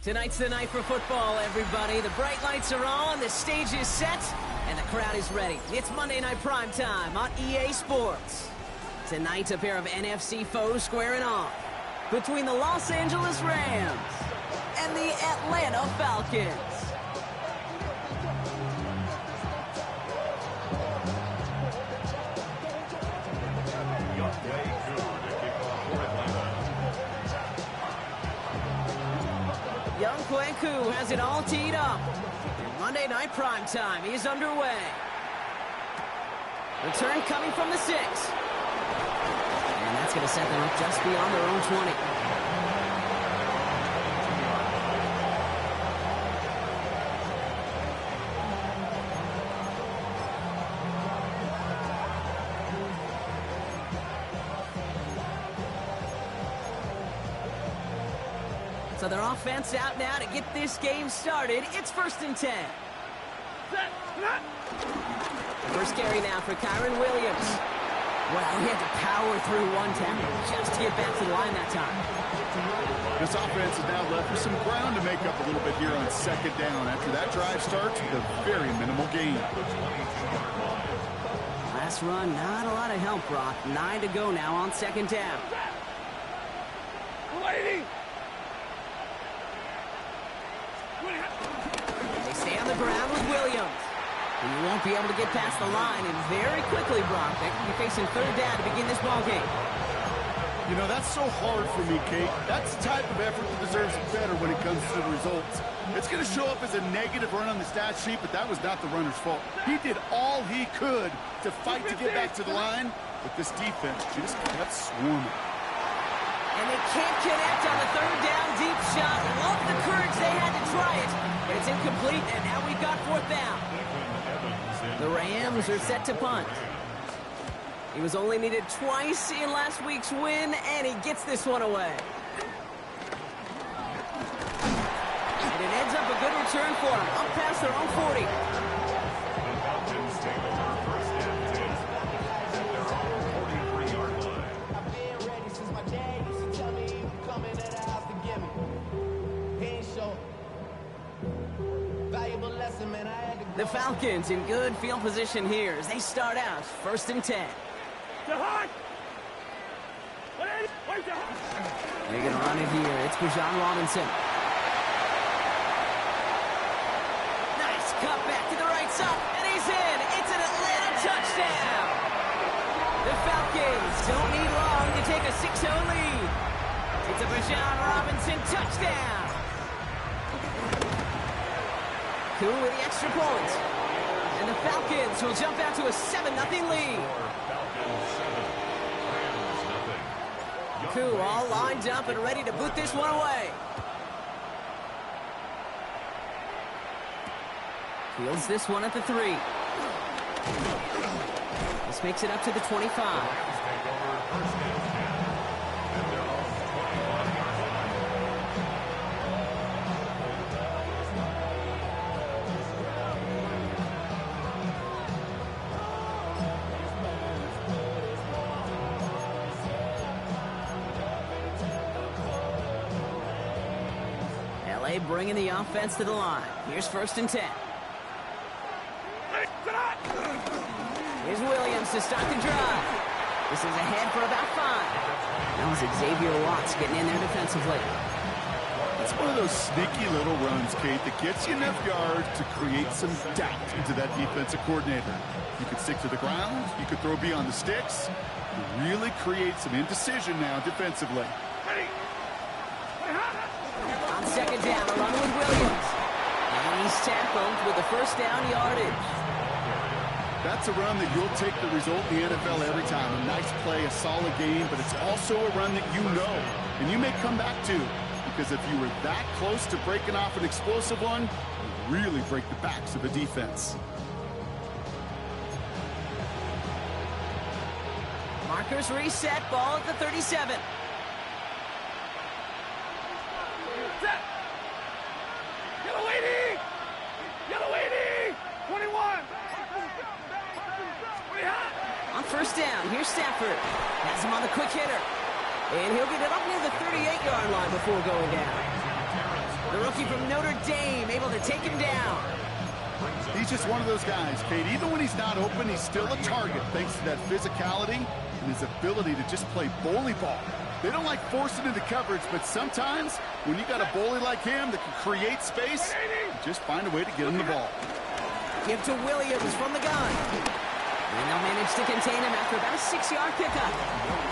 Tonight's the night for football, everybody. The bright lights are on, the stage is set, and the crowd is ready. It's Monday Night Prime Time on EA Sports. Tonight, a pair of NFC foes squaring off between the Los Angeles Rams and the Atlanta Falcons. Young Kweku has it all teed up. And Monday Night Prime Time is underway. Return coming from the 6. And that's going to set them up just beyond their own 20. So their offense out now to get this game started. It's 1st and 10. First carry now for Kyron Williams. Well, he had to power through one tackle just to get back to the line that time. This offense is now left with some ground to make up a little bit here on 2nd down after that drive starts with a very minimal gain. Last run, not a lot of help, Brock. 9 to go now on 2nd down. They stay on the ground with Williams. And you won't be able to get past the line, and very quickly, Brock, they could be facing 3rd down to begin this ball game. You know, that's so hard for me, Kate. That's the type of effort that deserves better when it comes to the results. It's going to show up as a negative run on the stat sheet, but that was not the runner's fault. He did all he could to fight to get back to the line, but this defense just kept swarming. And they can't connect on the 3rd down deep shot. Love the courage they had to try it, but it's incomplete, and now we've got 4th down. The Rams are set to punt. He was only needed twice in last week's win, and he gets this one away. And it ends up a good return for him, up past their own 40. The Falcons in good field position here as they start out 1st and 10. They're going to run it here. It's Bijan Robinson. Nice cut back to the right side, and he's in. It's an Atlanta touchdown. The Falcons don't need long to take a 6-0 lead. It's a Bijan Robinson touchdown. Cool with the extra point. And the Falcons will jump out to a 7-0 lead. Cool all lined up and ready to boot this one away. Fields this one at the 3. This makes it up to the 25. Bringing the offense to the line. Here's 1st and 10. Here's Williams to start the drive. This is ahead for about 5. That was Xavier Watts getting in there defensively. It's one of those sneaky little runs, Kate, that gets you enough yards to create some doubt into that defensive coordinator. You could stick to the ground. You could throw beyond the sticks. You really create some indecision now defensively. On 2nd down, a run with Williams. And he's tackled with the 1st down yardage. That's a run that you'll take the result in the NFL every time. A nice play, a solid game, but it's also a run that you know and you may come back to, because if you were that close to breaking off an explosive one, you really break the backs of a defense. Markers reset, ball at the 37. Yellow 80! 21! On 1st down, here's Stafford. Has him on the quick hitter. And he'll get it up near the 38-yard line before going down. The rookie from Notre Dame able to take him down. He's just one of those guys, Kate. Even when he's not open, he's still a target thanks to that physicality and his ability to just play bully ball. They don't like forcing into coverage, but sometimes when you got a bully like him that can create space, just find a way to get him the ball. Give to Williams from the gun. And they'll manage to contain him after about a 6-yard pickup.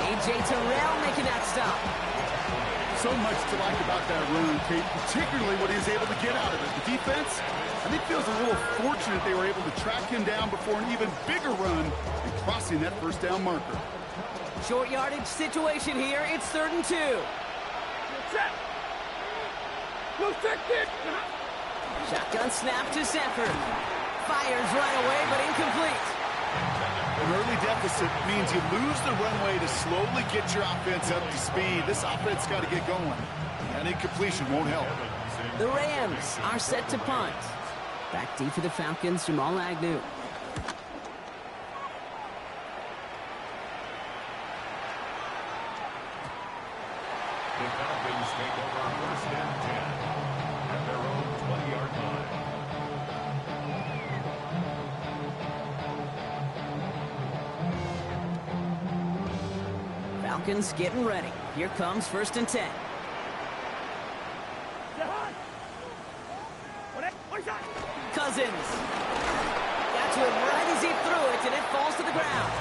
A.J. Terrell making that stop. So much to like about that run, Kate, particularly what he was able to get out of it. The defense, I think, feels a little fortunate they were able to track him down before an even bigger run and crossing that first down marker. Short yardage situation here. It's 3rd and 2. Set. No second. Shotgun snap to Zephyr. Fires right away, but incomplete. An early deficit means you lose the runway to slowly get your offense up to speed. This offense got to get going. That incompletion won't help. The Rams are set to punt. Back deep for the Falcons, Jamal Agnew. The Falcons take over on 1st and 10 at their own 20-yard line. Falcons getting ready. Here comes 1st and 10. Cousins. Got to him right as he threw it, and it falls to the ground.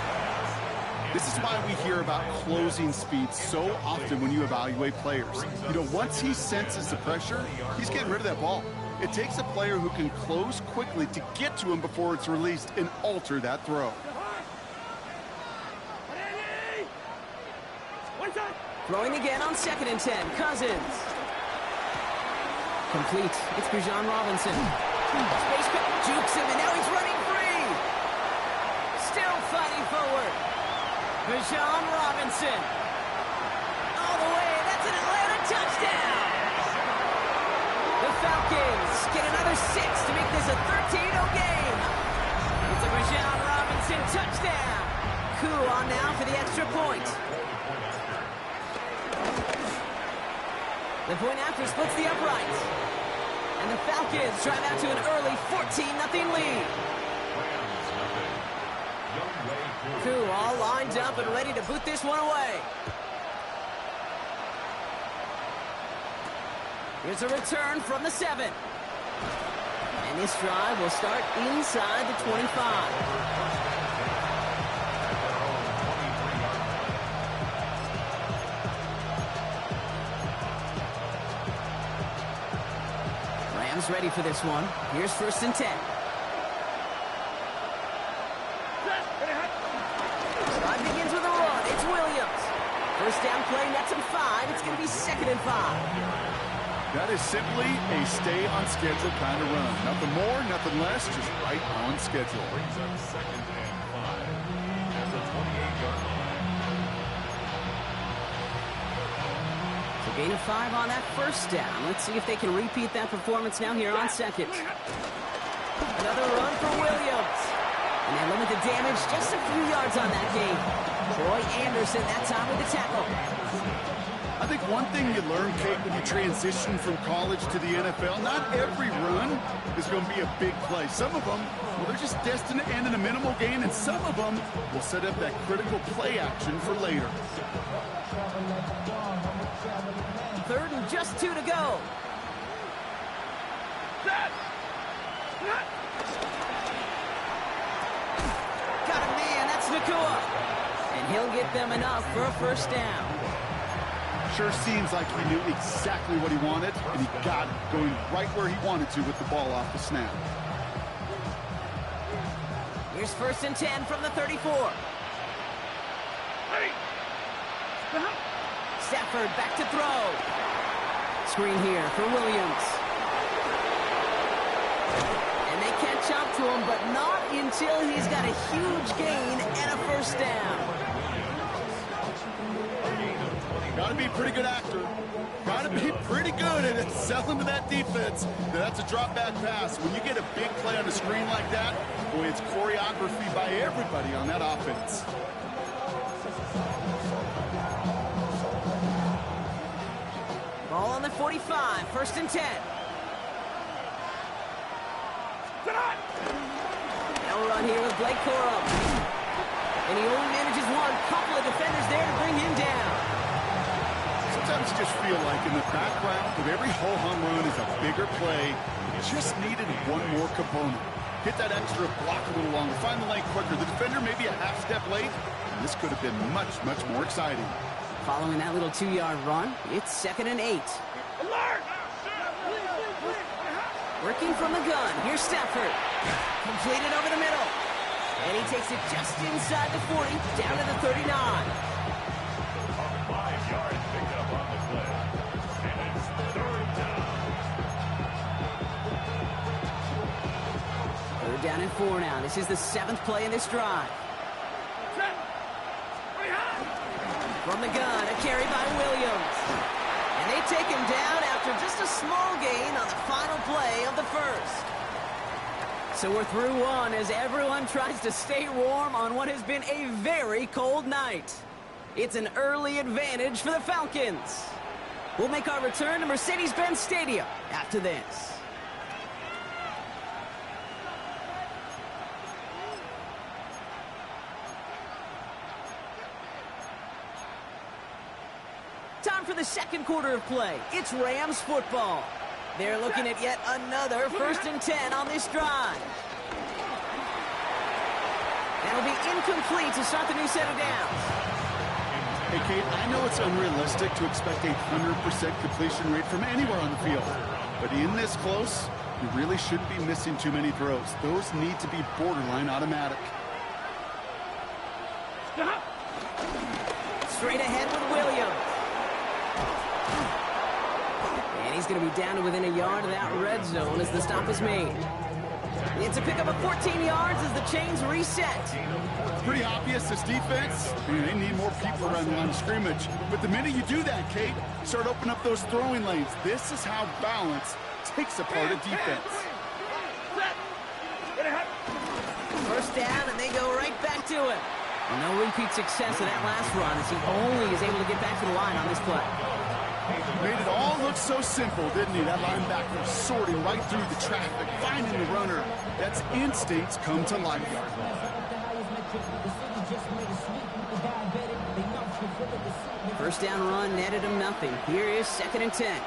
This is why we hear about closing speed so often when you evaluate players. You know, once he senses the pressure, he's getting rid of that ball. It takes a player who can close quickly to get to him before it's released and alter that throw. Throwing again on 2nd and 10. Cousins. Complete. It's Bijan Robinson. Space pick. Jukes him, and now he's running free. Still fighting forward. Bijan Robinson. All the way. That's an Atlanta touchdown. The Falcons get another 6 to make this a 13-0 game. It's a Bijan Robinson touchdown. Coup on now for the extra point. The point after splits the uprights. And the Falcons drive out to an early 14-0 lead. Coup all lined up and ready to boot this one away. Here's a return from the 7. And this drive will start inside the 25. Ready for this one. Here's 1st and 10. Drive begins with a run. It's Williams. First down play nets him 5. It's going to be 2nd and 5. That is simply a stay on schedule kind of run. Nothing more, nothing less, just right on schedule. Brings up 2nd and 5 at the 28-yard line. Gain of 5 on that first down. Let's see if they can repeat that performance now here on 2nd. Another run for Williams. And they limit the damage just a few yards on that game. Troy Anderson that time with the tackle. I think one thing you learn, Kate, when you transition from college to the NFL, not every run is going to be a big play. Some of them, well, they're just destined to end in a minimal gain, and some of them will set up that critical play action for later. 3rd and just 2 to go. Got a man, that's Nakua. And he'll get them enough for a first down. Sure seems like he knew exactly what he wanted, and he got it, going right where he wanted to with the ball off the snap. Here's 1st and 10 from the 34. Stafford back to throw. Screen here for Williams. And they catch up to him, but not until he's got a huge gain and a first down. Got to be a pretty good actor. Got to be pretty good at selling to that defense. That's a drop back pass. When you get a big play on the screen like that, boy, it's choreography by everybody on that offense. Ball on the 45, 1st and 10. Now run here with Blake Corum. And he only manages one. Couple of defenders there to bring him down. Sometimes you just feel like in the background of every ho-hum run is a bigger play. It just needed one more component. Hit that extra block a little longer. Find the lane quicker. The defender may be a half step late. And this could have been much, much more exciting. Following that little 2-yard run, it's 2nd and 8. Alert! Working from the gun. Here's Stafford. Completed over the middle. And he takes it just inside the 40, down to the 39. 5 yards picked up on the play. And it's 3rd down. 3rd down and 4 now. This is the 7th play in this drive. From the gun, a carry by Williams. And they take him down after just a small gain on the final play of the 1st. So we're through one as everyone tries to stay warm on what has been a very cold night. It's an early advantage for the Falcons. We'll make our return to Mercedes-Benz Stadium after this. Time for the 2nd quarter of play. It's Rams football. They're looking at yet another 1st and 10 on this drive. That'll be incomplete to start the new set of downs. Hey, Kate, I know it's unrealistic to expect a 100% completion rate from anywhere on the field. But in this close, you really shouldn't be missing too many throws. Those need to be borderline automatic. Straight ahead with Williams. And he's going to be down to within a yard of that red zone as the stop is made. It's a pickup of 14 yards as the chains reset. It's pretty obvious this defense, they need more people around the line of scrimmage. But the minute you do that, Kate, start opening up those throwing lanes. This is how balance takes apart a defense. 1st down, and they go right back to it. No repeat success of that last run as he only is able to get back to the line on this play. Made it all look so simple, didn't he? That linebacker sorting right through the traffic, finding the runner. That's instincts come to life. First down run netted him nothing. Here is 2nd and 10.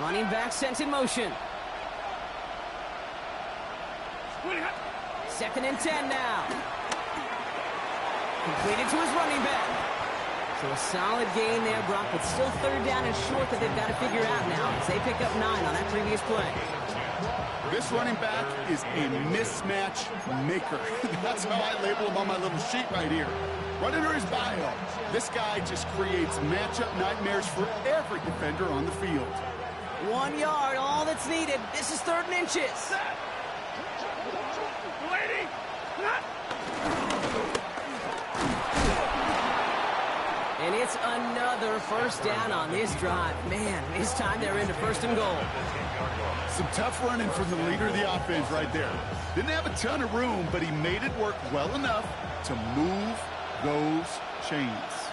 Running back sent in motion. 2nd and 10 now. Completed to his running back. So a solid gain there, Brock, but still 3rd down and short that they've got to figure out now as they pick up 9 on that previous play. This running back is a mismatch maker. That's how I label him on my little sheet right here. Right under his bio, this guy just creates matchup nightmares for every defender on the field. 1 yard, all that's needed. This is 3rd and inches. And it's another 1st down on this drive. Man, this time they're into 1st and goal. Some tough running from the leader of the offense right there. Didn't have a ton of room, but he made it work well enough to move those chains.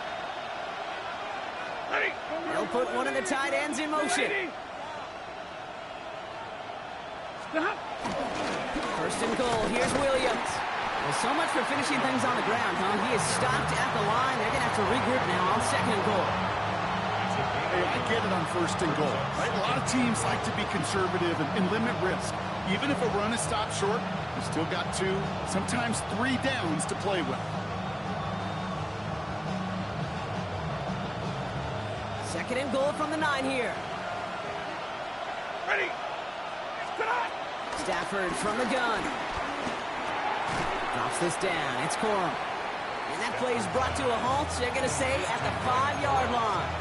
They'll put one of the tight ends in motion. 1st and goal. Here's Williams. Well, so much for finishing things on the ground, huh? He is stopped at the line. They're going to have to regroup now on 2nd and goal. Hey, I get it on 1st and goal, right? A lot of teams like to be conservative and limit risk. Even if a run is stopped short, you still got 2, sometimes 3 downs to play with. 2nd and goal from the 9 here. Ready. Stafford from the gun. Drops this down. It's Corum. And that play is brought to a halt, they're going to say, at the 5-yard line.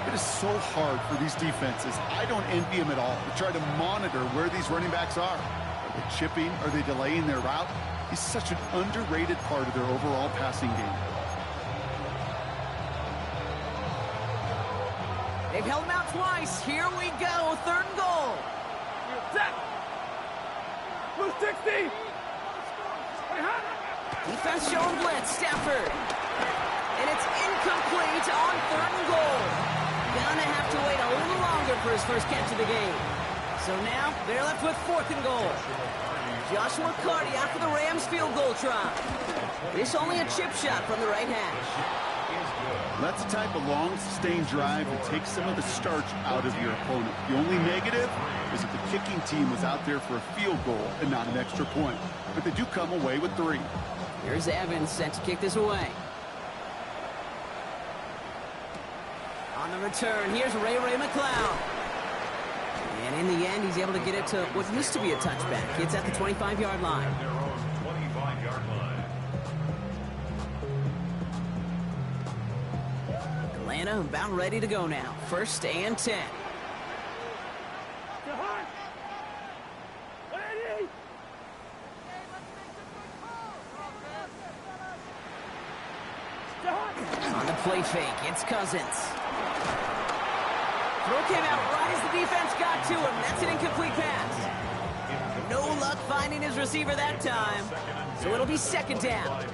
It is so hard for these defenses. I don't envy them at all to try to monitor where these running backs are. Are they chipping? Are they delaying their route? He's such an underrated part of their overall passing game. They've held him out twice. Here we go. 3rd and goal. Set. Blue 60. Defense showing blitz. Stafford. And it's incomplete on 3rd and goal. Gonna have to wait a little longer for his first catch of the game. So now they're left with 4th and goal. Joshua Carty after the Rams field goal try. This only a chip shot from the right hash. That's the type of long, sustained drive that takes some of the starch out of your opponent. The only negative is that the kicking team was out there for a field goal and not an extra point. But they do come away with 3. Here's Evans set to kick this away. On the return, here's Ray McLeod. And in the end, he's able to get it to what used to be a touchback. It's at the 25-yard line. Their own 25-yard line. Atlanta about ready to go now. 1st and 10. On the play fake, it's Cousins. Throw came out right as the defense got to him. That's an incomplete pass. No luck finding his receiver that time. So it'll be 2nd down.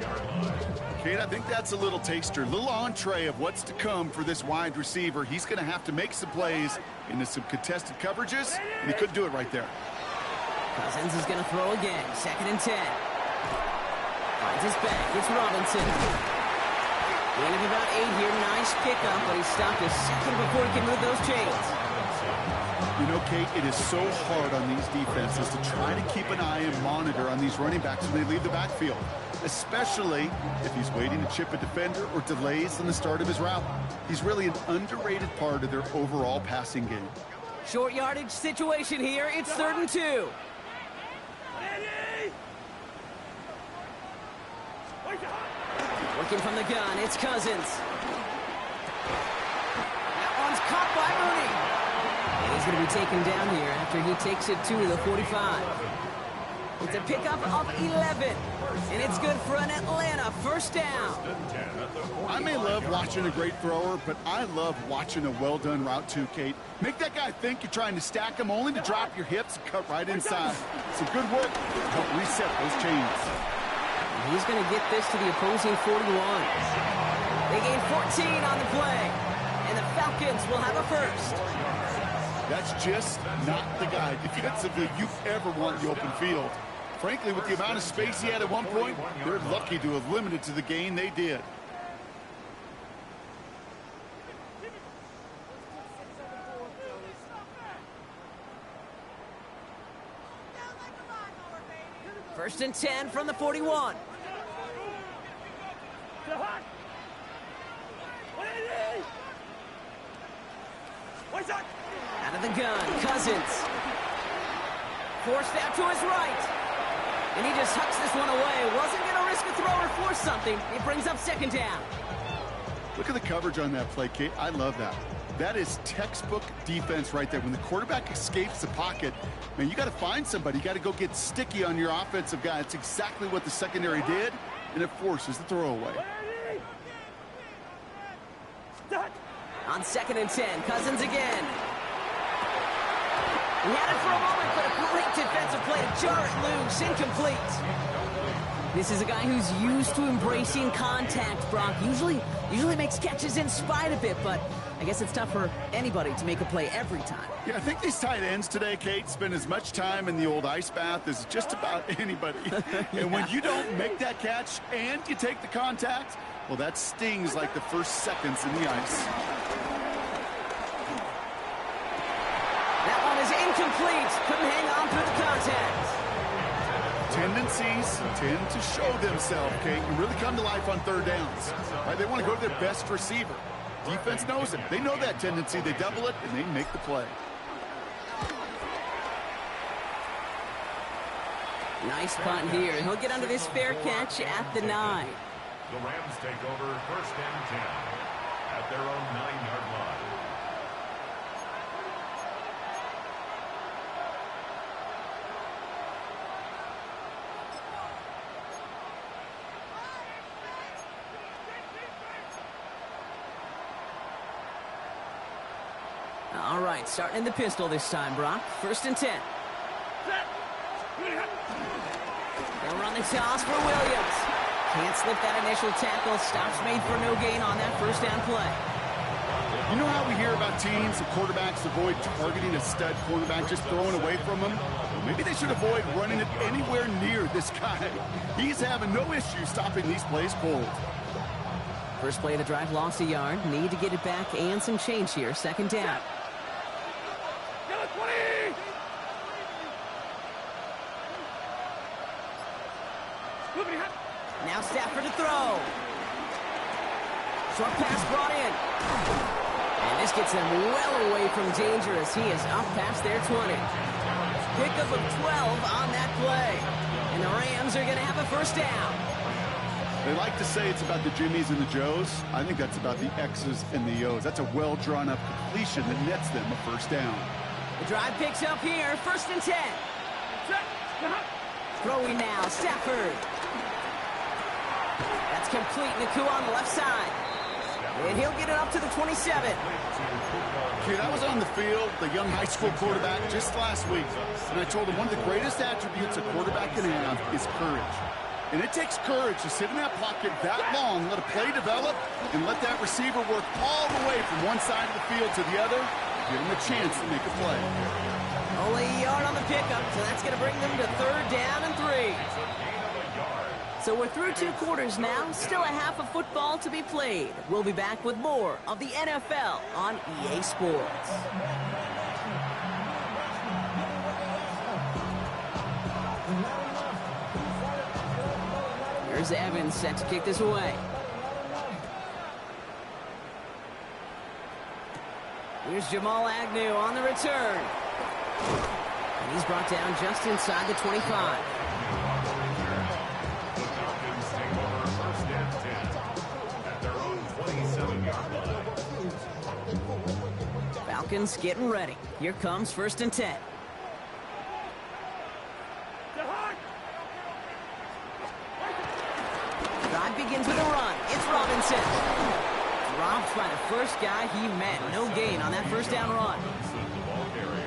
Kate, I think that's a little taster, a little entree of what's to come for this wide receiver. He's going to have to make some plays into some contested coverages, and he couldn't do it right there. Cousins is going to throw again. 2nd and 10. Finds his back. It's Robinson. Gain of about 8 here. Nice pickup, but he stopped a second before he can move those chains. You know, Kate, it is so hard on these defenses to try to keep an eye and monitor on these running backs when they leave the backfield, especially if he's waiting to chip a defender or delays in the start of his route. He's really an underrated part of their overall passing game. Short yardage situation here. It's 3rd and 2. Working from the gun, it's Cousins. That one's caught by Mooney. And he's going to be taken down here after he takes it to the 45. It's a pickup of 11. And it's good for an Atlanta 1st down. I may love watching a great thrower, but I love watching a well-done route too, Kate. Make that guy think you're trying to stack him only to drop your hips and cut right inside. Some good work to help reset those chains. He's going to get this to the opposing 41. They gain 14 on the play, and the Falcons will have a 1st. That's just not the guy defensively you ever want in the open field. Frankly, with the amount of space he had at one point, they're lucky to have limited to the gain they did. First and 10 from the 41. Out of the gun, Cousins. Forced out to his right. And he just hucks this one away. Wasn't going to risk a throw or force something. It brings up 2nd down. Look at the coverage on that play, Kate. I love that. That is textbook defense right there. When the quarterback escapes the pocket, man, you got to find somebody. You got to go get sticky on your offensive guy. It's exactly what the secondary did, and it forces the throwaway. On 2nd and 10, Cousins again. He had it for a moment, but a great defensive play to jar it loose. Incomplete. This is a guy who's used to embracing contact, Brock. Usually makes catches in spite of it, but I guess it's tough for anybody to make a play every time. Yeah, I think these tight ends today, Kate, spend as much time in the old ice bath as just about anybody. Yeah. And when you don't make that catch and you take the contact, well, that stings like the first seconds in the ice. That one is incomplete. Couldn't hang on through the contact. Tendencies tend to show themselves, Kate, and really come to life on 3rd downs. Right? They want to go to their best receiver. Defense knows it. They know that tendency. They double it, and they make the play. Nice punt here. He'll get under this fair catch at the 9. The Rams take over 1st and 10 at their own 9-yard line. All right, starting in the pistol this time, Brock. 1st and 10. They'll run the toss for Williams. Can't slip that initial tackle. Stops made for no gain on that first down play. You know how we hear about teams and quarterbacks avoid targeting a stud quarterback, just throwing away from him? Well, maybe they should avoid running it anywhere near this guy. He's having no issue stopping these plays cold. First play of the drive lost a yard. Need to get it back and some change here. Second down. Now Stafford to throw. Short pass brought in. And this gets him well away from danger as he is up past their 20. Pickup of 12 on that play. And the Rams are going to have a first down. They like to say it's about the Jimmies and the Joes. I think that's about the X's and the O's. That's a well-drawn-up completion that nets them a first down. The drive picks up here. First and 10. Throwing now. Stafford. That's complete. Naku on the left side. And he'll get it up to the 27. Kid, I was on the field, the young high school quarterback, just last week. And I told him one of the greatest attributes a quarterback can have is courage. And it takes courage to sit in that pocket that long, let a play develop, and let that receiver work all the way from one side of the field to the other, give him a chance to make a play. Only a yard on the pickup, so that's going to bring them to third down and 3. So we're through 2 quarters now, still a half of football to be played. We'll be back with more of the NFL on EA Sports. Here's Evans set to kick this away. Here's Jamal Agnew on the return. And he's brought down just inside the 25. Falcons getting ready. Here comes first and 10. Drive begins with a run. It's Robinson. Dropped by the first guy he met. No gain on that first down run.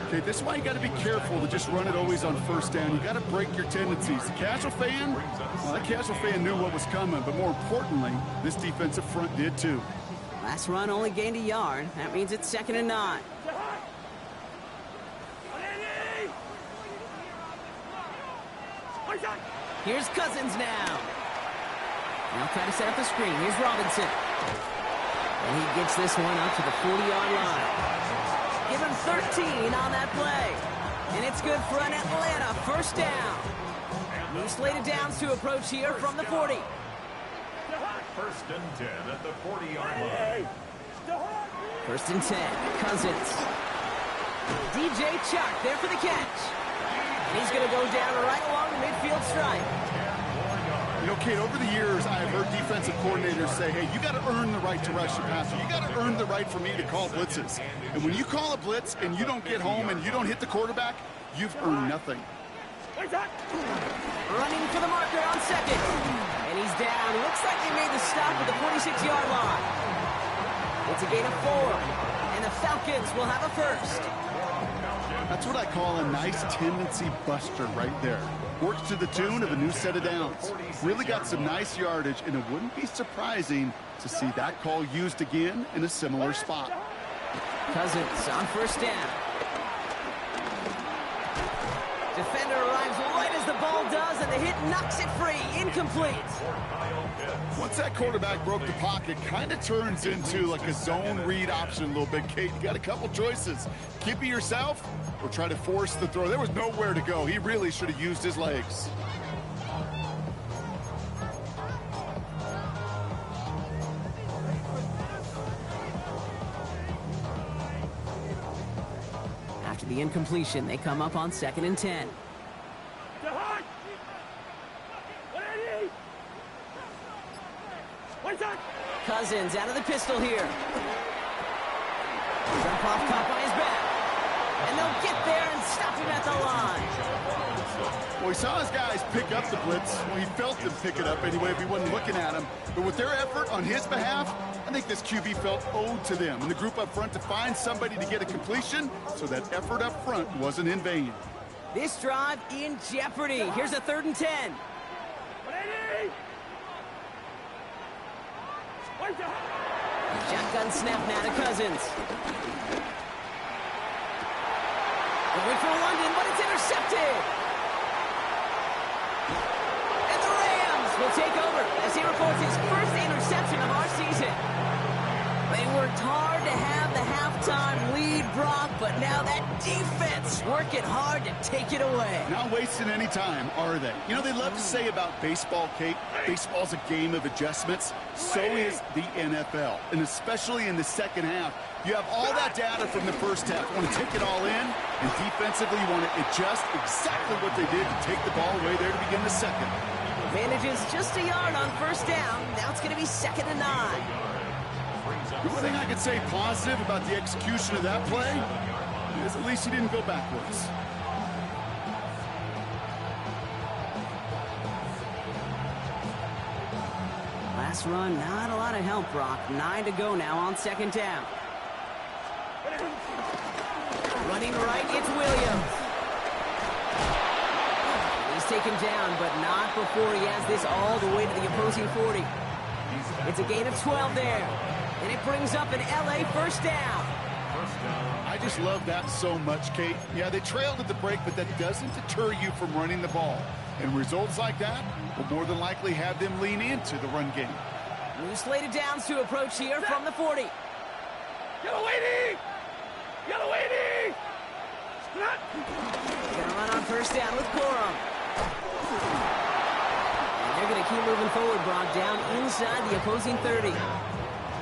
Okay, this is why you got to be careful to just run it always on first down. You got to break your tendencies. The casual fan, well, that casual fan knew what was coming, but more importantly, this defensive front did too. Last run only gained a yard. That means it's 2nd and 9. Here's Cousins now. They'll try to set up a screen. Here's Robinson. And he gets this one up to the 40-yard line. Give him 13 on that play. And it's good for an Atlanta first down. New slated downs to approach here from the 40. First and 10 at the 40-yard line. First and 10. Cousins. DJ Chuck there for the catch. And he's going to go down right along the midfield stripe. You know, Kate, over the years, I have heard defensive coordinators say, hey, you got to earn the right to rush the passer. You got to earn the right for me to call blitzes. And when you call a blitz and you don't get home and you don't hit the quarterback, you've earned nothing. Running for the marker on second. And he's down. Looks like they made the stop at the 46-yard line. It's a gain of 4. And the Falcons will have a first. That's what I call a nice tendency buster right there. Works to the tune of a new set of downs. Really got some nice yardage, and it wouldn't be surprising to see that call used again in a similar spot. Cousins on first down. Defender arrives right as the ball does, and the hit knocks it free. Incomplete. Once that quarterback broke the pocket, kind of turns into like a zone read option a little bit, Kate. You got a couple choices. Keep it yourself or try to force the throw. There was nowhere to go. He really should have used his legs. After the incompletion, they come up on 2nd and 10. Cousins out of the pistol here. Jump off caught by his back. And they'll get there and stop him at the line. Well, he saw his guys pick up the blitz. Well, he felt them pick it up anyway if he wasn't looking at him. But with their effort on his behalf, I think this QB felt owed to them and the group up front to find somebody to get a completion, so that effort up front wasn't in vain. This drive in jeopardy. Here's a 3rd and 10. Shotgun snap now to Cousins. Going for London, but it's intercepted. And the Rams will take over as he reports his first interception of our season. They worked hard to have the halftime lead, Brock, but now that defense working hard to take it away. Not wasting any time, are they? You know, they love to say about baseball, Kate, baseball's a game of adjustments. So is the NFL, and especially in the second half. You have all that data from the first half. You want to take it all in, and defensively you want to adjust exactly what they did to take the ball away there to begin the second. Manages just a yard on first down. Now it's going to be 2nd and 9. The one thing I could say positive about the execution of that play is at least he didn't go backwards. Last run, not a lot of help, Brock. 9 to go now on 2nd down. Running right, it's Williams. He's taken down, but not before he has this all the way to the opposing 40. It's a gain of 12 there. And it brings up an LA first down. I just love that so much, Kate. Yeah, they trailed at the break, but that doesn't deter you from running the ball. And results like that will more than likely have them lean into the run game. New slated downs to approach here from the 40. Yellow lady! Yellow lady! Gonna run on first down with Corum. And they're gonna keep moving forward, Brock, down inside the opposing 30.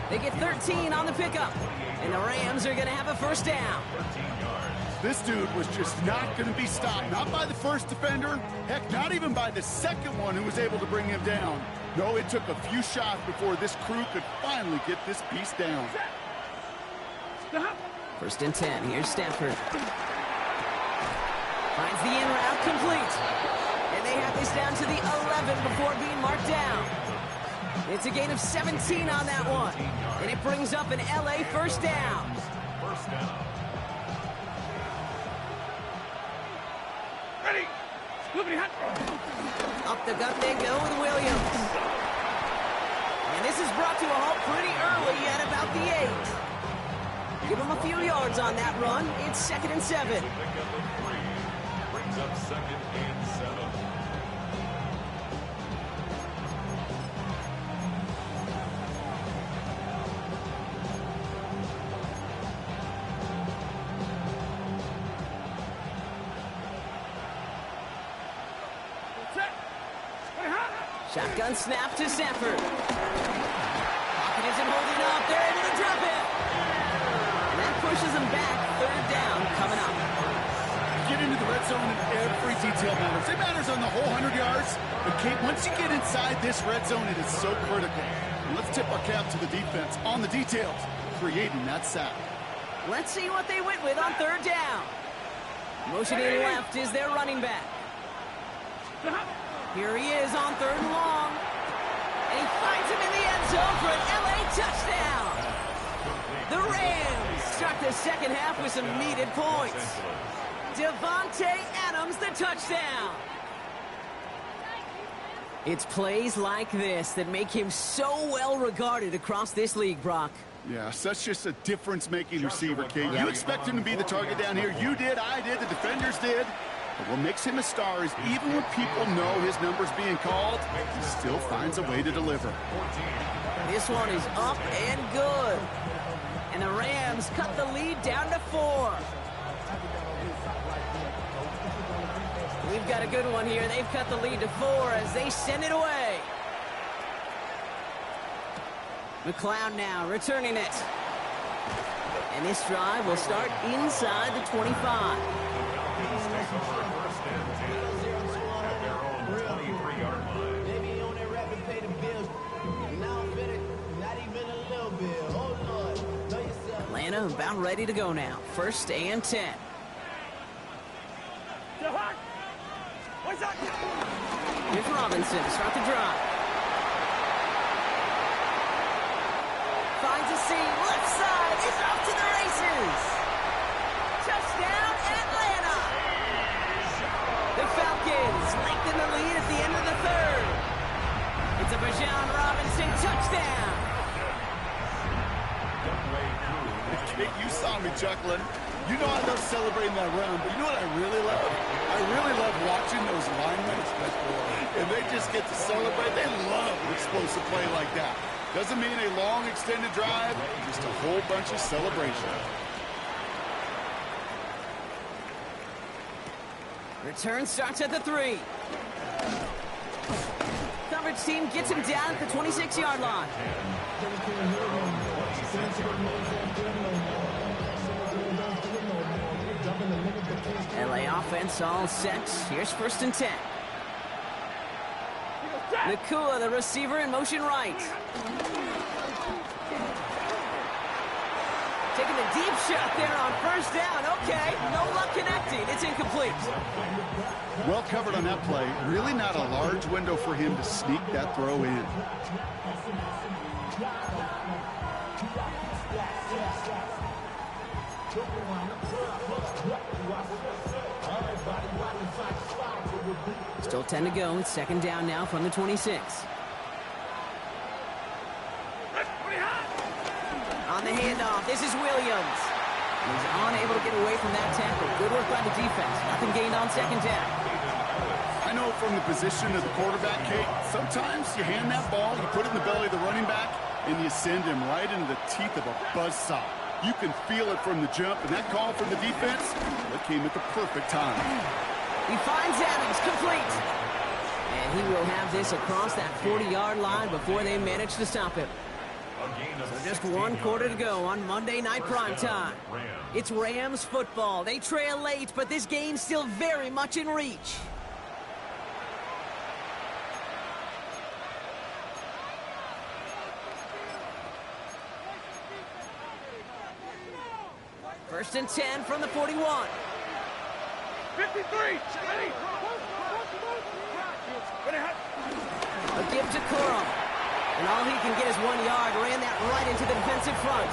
They get 13 on the pickup, and the Rams are going to have a first down. This dude was just not going to be stopped. Not by the first defender. Heck, not even by the second one who was able to bring him down. No, it took a few shots before this crew could finally get this beast down. First and 10. Here's Stanford. Finds the in route complete. And they have this down to the 11 before being marked down. It's a gain of 17 on that one. And it brings up an LA first down. Ready! Up the gut they go with Williams. And this is brought to a halt pretty early at about the 8. Give him a few yards on that run. It's 2nd and 7. Brings up 2nd and 7. Shotgun snap to Stanford. Pocket isn't holding up. They're able to drop it. And that pushes them back. 3rd down coming up. Get into the red zone and every detail matters. It matters on the whole 100 yards. But, Kate, once you get inside this red zone, it is so critical. And let's tip our cap to the defense on the details, creating that sack. Let's see what they went with on 3rd down. Motioning left is their running back. Here he is on 3rd and long. And he finds him in the end zone for an LA touchdown. The Rams start the second half with some needed points. Devontae Adams, the touchdown. It's plays like this that make him so well regarded across this league, Brock. Yeah, such just a difference-making receiver, Kate. You expect him to be the target down here. You did, I did, the defenders did. But what makes him a star is even when people know his number's being called, he still finds a way to deliver. This one is up and good. And the Rams cut the lead down to 4. We've got a good one here. They've cut the lead to 4 as they send it away. McLeod now returning it. And this drive will start inside the 25. Atlanta about ready to go now. 1st and 10. Here's Robinson to start the drive. Finds a seam, left side, is off to the races. Touchdown, Atlanta. The Falcons lengthen the lead at the end of the 3rd. It's a Bijan Robinson touchdown. You saw me chuckling. You know I love celebrating that run, but you know what I really love? I really love watching those linemen, and they just get to celebrate. They love an explosive play like that. Doesn't mean a long extended drive, just a whole bunch of celebration. Return starts at the 3. Coverage team gets him down at the 26-yard line. LA offense all set. Here's 1st and 10. Nakua, the receiver, in motion right. Taking a deep shot there on 1st down. Okay, no luck connecting. It's incomplete. Well covered on that play. Really not a large window for him to sneak that throw in. Still 10 to go. It's 2nd down now from the 26. On the handoff, this is Williams. He's unable to get away from that tackle. Good work by the defense. Nothing gained on 2nd down. I know from the position of the quarterback, Kate, sometimes you hand that ball, you put it in the belly of the running back, and you send him right into the teeth of a buzzsaw. You can feel it from the jump, and that call from the defense, that came at the perfect time. He finds Adams, complete. And he will have this across that 40-yard line before they manage to stop him. So just 1 quarter to go on Monday Night Primetime. It's Rams football. They trail late, but this game's still very much in reach. First and 10 from the 41. 53. Ready. A give to Corum. And all he can get is 1 yard. Ran that right into the defensive front.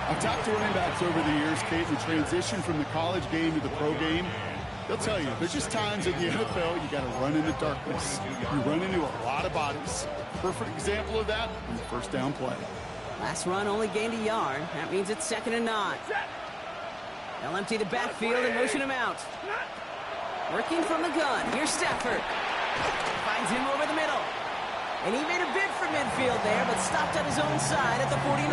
I've talked to running backs over the years, Kate, the transition from the college game to the pro game. They'll tell you, there's just times in the NFL you got to run in the darkness. You run into a lot of bodies. Perfect example of that on the 1st down play. Last run only gained a yard. That means it's 2nd and 9. They'll empty the backfield and motion him out. Working from the gun. Here's Stafford. Finds him over the middle. And he made a bid for midfield there, but stopped on his own side at the 49. A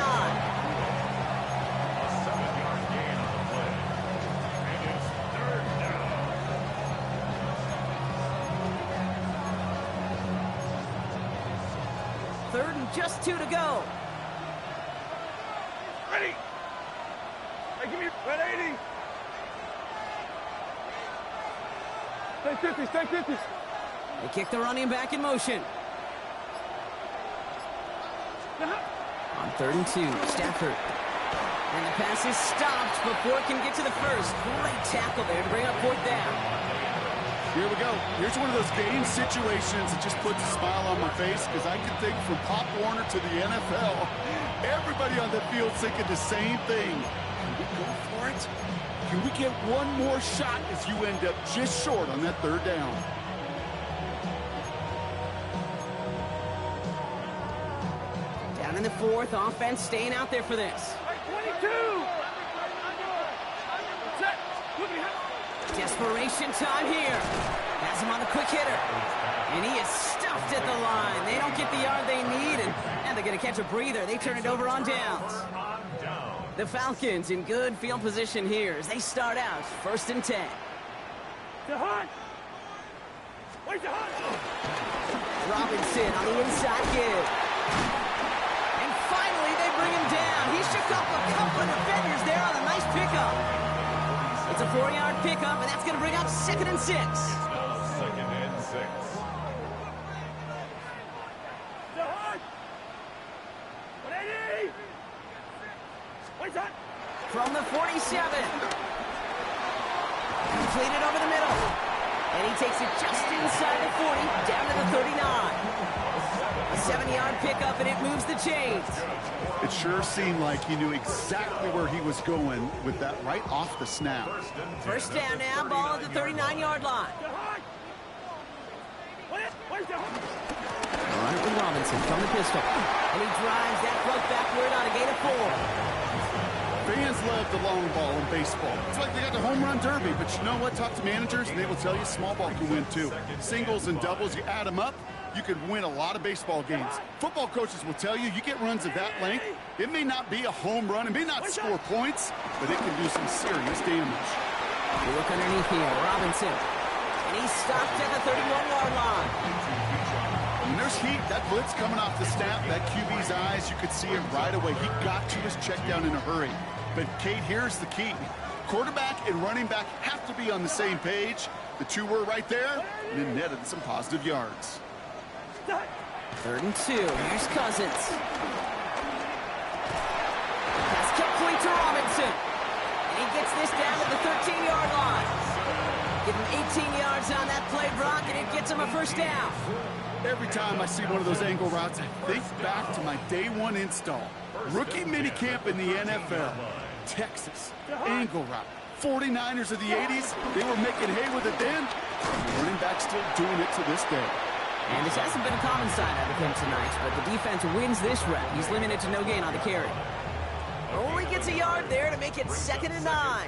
7-yard gain on the play. And it's 3rd down. 3rd and just 2 to go. Ready. Hey, give me 180. Stay 50, stay 50. They kick the running back in motion. On 3rd and 2, Stafford. And the pass is stopped before it can get to the 1st. Great tackle there to bring up 4th down. Here we go. Here's one of those game situations that just puts a smile on my face because I can think from Pop Warner to the NFL, everybody on the field thinking the same thing. Can we go for it? Can we get one more shot as you end up just short on that 3rd down? Down in the 4th, offense staying out there for this. 22. Set. Desperation time here. Has him on the quick hitter. And he is stuffed at the line. They don't get the yard they need, and they're going to catch a breather. They turn it over on downs. The Falcons in good field position here as they start out 1st and 10. Robinson on the inside give. And finally they bring him down. He shook off a couple of defenders there on a nice pickup. It's a 4-yard pickup, and that's going to bring up 2nd and 6. 2nd and 6. From the 47. Completed over the middle. And he takes it just inside the 40, down to the 39. A 7-yard pickup, and it moves the chains. It sure seemed like he knew exactly where he was going with that right off the snap. 1st down now, ball at the 39-yard line. All right, with Robinson from the pistol. And he drives that plug backward on a gain of 4. Fans love the long ball in baseball. It's like they got the home run derby, but you know what? Talk to managers, and they will tell you small ball can win too. Singles and doubles, you add them up, you could win a lot of baseball games. Football coaches will tell you, you get runs of that length, it may not be a home run, it may not score points, but it can do some serious damage. You look underneath here, Robinson. And he's stopped at the 31-yard line. When there's heat, that blitz coming off the snap, that QB's eyes, you could see it right away. He got to his check down in a hurry. But, Kate, here's the key. Quarterback and running back have to be on the same page. The two were right there, and it netted some positive yards. 3rd and 2. Here's Cousins. Pass complete to Robinson. And he gets this down to the 13-yard line. Give him 18 yards on that play, Brock, and it gets him a first down. Every time I see one of those angle routes, I think back to my day one install. Rookie minicamp in the NFL. Texas, angle route. 49ers of the 80s, they were making hay with it then. Running back still doing it to this day. And this hasn't been a common side out of him tonight, but the defense wins this rep. He's limited to no gain on the carry. Only gets a yard there to make it 2nd and 9.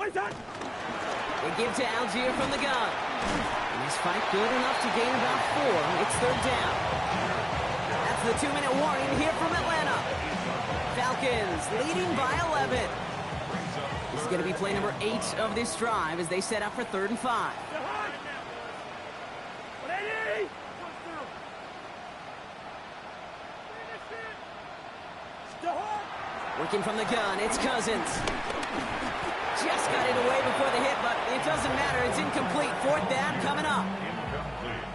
They give to Algier from the gun. And his fight good enough to gain about 4. It's 3rd down. That's the 2-minute warning here from Atlanta. Falcons leading by 11. This is going to be play number 8 of this drive as they set up for 3rd and 5. Working from the gun, it's Cousins. Just got it away before the hit, but it doesn't matter. It's incomplete. 4th down coming up.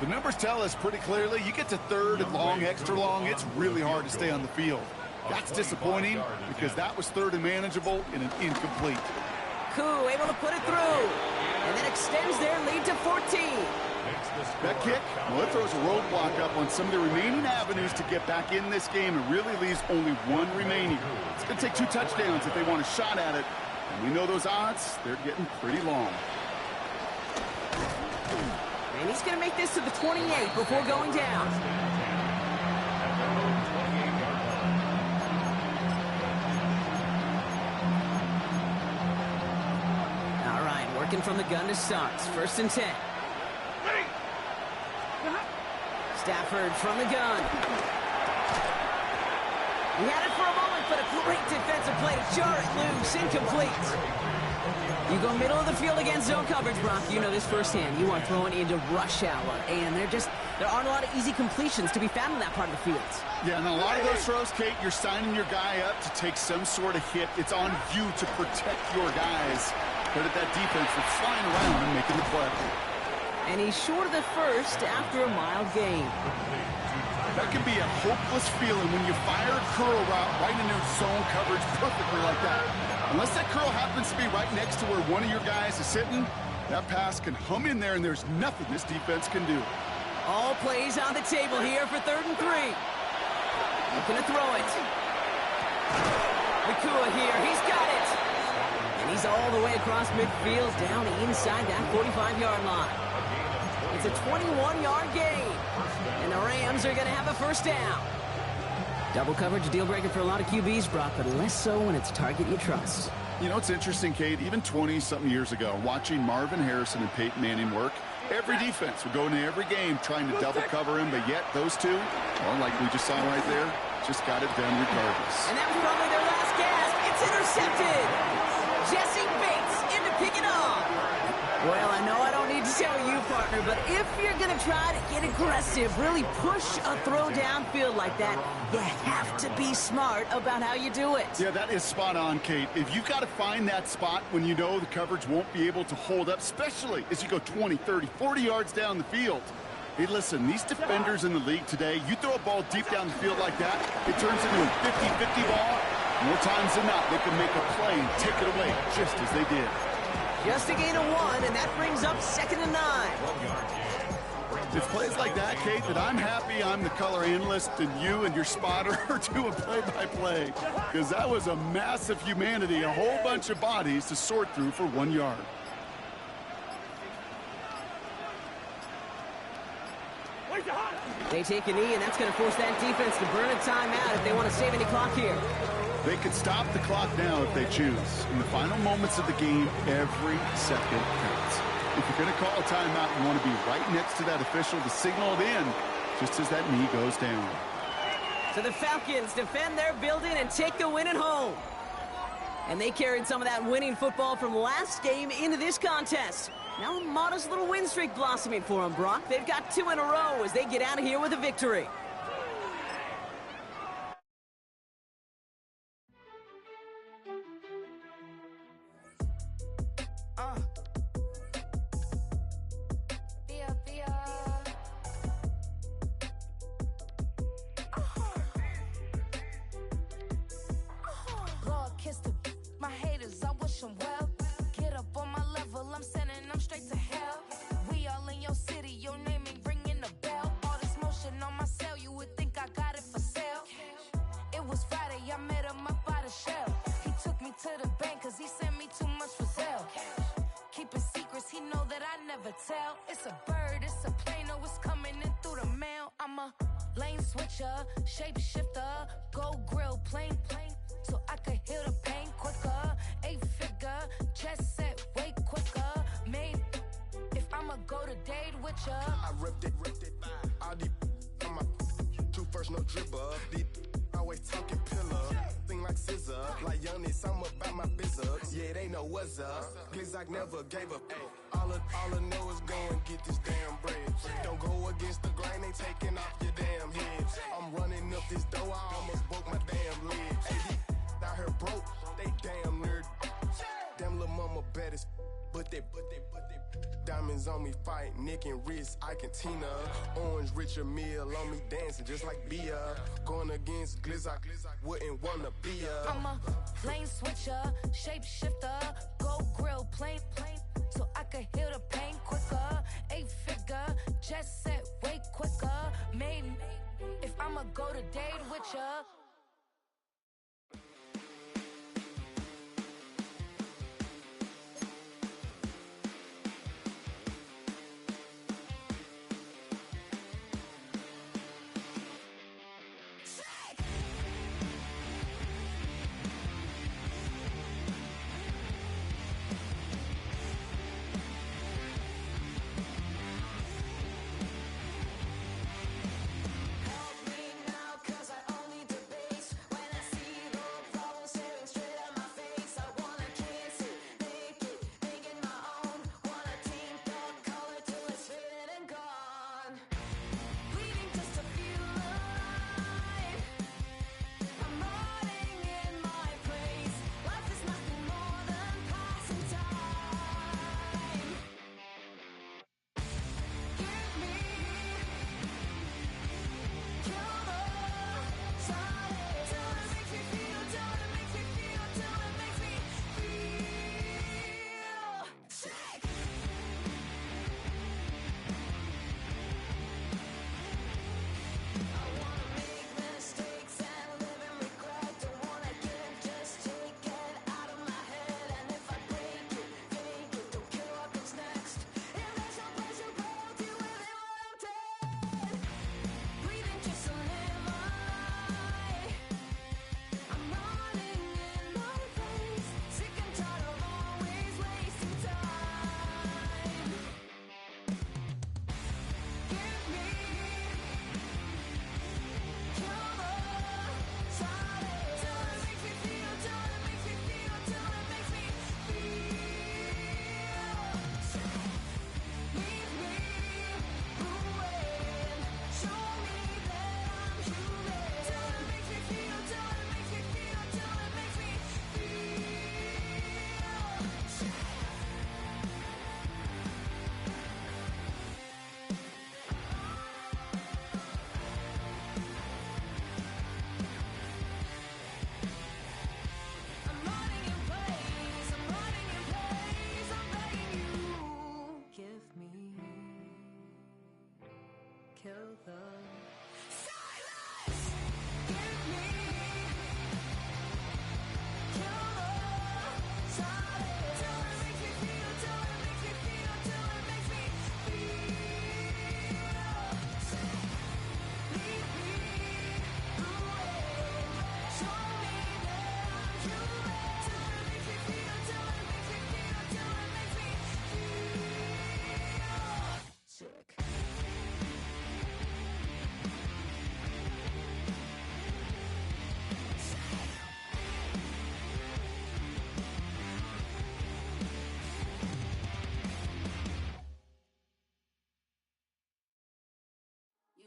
The numbers tell us pretty clearly, you get to 3rd and long, extra long, it's really hard to stay on the field. That's disappointing because that was 3rd and manageable in an incomplete. Koo able to put it through, and then extends their lead to 14. That kick, well, it throws a roadblock up on some of the remaining avenues to get back in this game and really leaves only one remaining. It's going to take 2 touchdowns if they want a shot at it. And we know those odds, they're getting pretty long. And he's going to make this to the 28 before going down. All right, working from the gun to start. 1st and 10. Stafford from the gun. He had it for a moment, but a great defensive play to jar it loose. Incomplete. You go middle of the field against zone coverage, Brock. You know this firsthand. You are throwing into rush hour, and there aren't a lot of easy completions to be found in that part of the field. Yeah, and a lot of those throws, Kate, you're signing your guy up to take some sort of hit. It's on you to protect your guys. Credit that defense for flying around and making the play. And he's short of the first after a mild gain. That can be a hopeless feeling when you fire a curl route right into zone coverage perfectly like that. Unless that curl happens to be right next to where one of your guys is sitting, that pass can hum in there and there's nothing this defense can do. All plays on the table here for 3rd and 3. Looking to throw it. Nakua here, he's got it. And he's all the way across midfield down inside that 45-yard line. It's a 21-yard gain. And the Rams are going to have a 1st down. Double coverage, deal breaker for a lot of QBs, Brock, but less so when it's a target you trust. You know, it's interesting, Kate, even 20-something years ago, watching Marvin Harrison and Peyton Manning work, every defense would go into every game trying to double cover him, but yet those two, well, like we just saw right there, just got it done regardless. And that was probably their last gasp. It's intercepted. Jesse Bates in to pick it up. Well, I know I don't need to tell you, partner, but if you're going to try to get aggressive, really push a throw downfield like that, you have to be smart about how you do it. Yeah, that is spot on, Kate. If you've got to find that spot when you know the coverage won't be able to hold up, especially as you go 20, 30, 40 yards down the field. Hey, listen, these defenders in the league today, you throw a ball deep down the field like that, it turns into a 50-50 ball. More times than not, they can make a play and take it away just as they did. Just a gain of 1, and that brings up 2nd and 9. It's plays like that, Kate, that I'm happy I'm the color analyst and you and your spotter are doing play-by-play. Because that was a massive humanity, a whole bunch of bodies to sort through for 1 yard. They take a knee, and that's going to force that defense to burn a timeout if they want to save any clock here. They could stop the clock now if they choose. In the final moments of the game, every second counts. If you're going to call a timeout, you want to be right next to that official to signal it in just as that knee goes down. So the Falcons defend their building and take the win at home. And they carried some of that winning football from last game into this contest. Now a modest little win streak blossoming for them, Brock. They've got 2 in a row as they get out of here with a victory. My haters, I wish them well. Get up on my level, I'm sending them straight to hell. We all in your city, your name ain't ringing the bell. All this motion on my cell, you would think I got it for sale. It was Friday, I met him up by the shell. He took me to the bank, cause he sent me too much for sale. Keeping secrets, he know that I never tell. It's a bird, it's a plane, oh, it's coming in through the mail. I'm a lane switcher, shapeshifter, go grill, plane, so I could heal the pain quicker. 8-figure, chest set way quicker. Made if I'ma go to date with ya. I ripped it. All these on my 2 first, no dribble. These always talking pillar. Thing like scissor. Like youngest, I'm about my business. Yeah, they know what's up. Glizzock never gave up. All I know is go and get this damn bread. Don't go against the grain, they taking off your damn head. I'm running up this door, I almost broke my damn leg. Hey, out here broke, they damn nerd. Damn little mama bad as but they diamonds on me fight, neck and wrist, I can Tina. Orange Richard Mill on me dancing just like Bia. Going against Glizzock, wouldn't wanna be a. I'm a lane switcher, shapeshifter, go grill, plane, so I could heal the pain quicker. 8-figure, just set way quicker. Made if I'ma go to date with ya.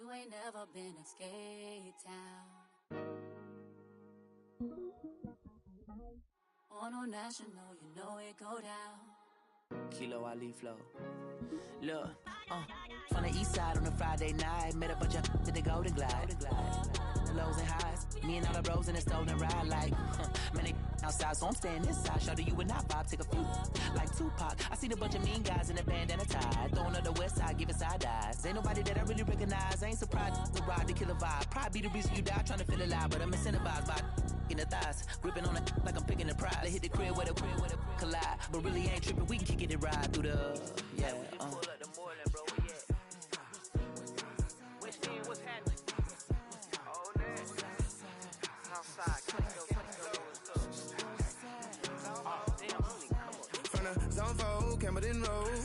You ain't never been in Skate Town. On a national, you know it go down. Kilo Ali flow. Look, from the east side on a Friday night, met a bunch of to the Golden Glide. The lows and highs, me and all the bros in the stolen ride like, man, they outside, so I'm staying inside. Shout to you and I vibe, take a few, like Tupac. I seen a bunch of mean guys in a bandana tie, throwing up the west side, giving side eyes. Ain't nobody that I really recognize, I ain't surprised to ride the killer vibe. Probably be the reason you die, trying to feel alive, but I'm incentivized by in the thighs, gripping on it like I'm picking the prize. They hit the crib where the collide, but really ain't tripping. We can kick it and ride through the pull up the Moreland, bro. Where you at? West End, what's happening? Oh, man. Southside, Clinko, what's up? Oh, damn, honey, come on. From the zone 4, Campbellton Road.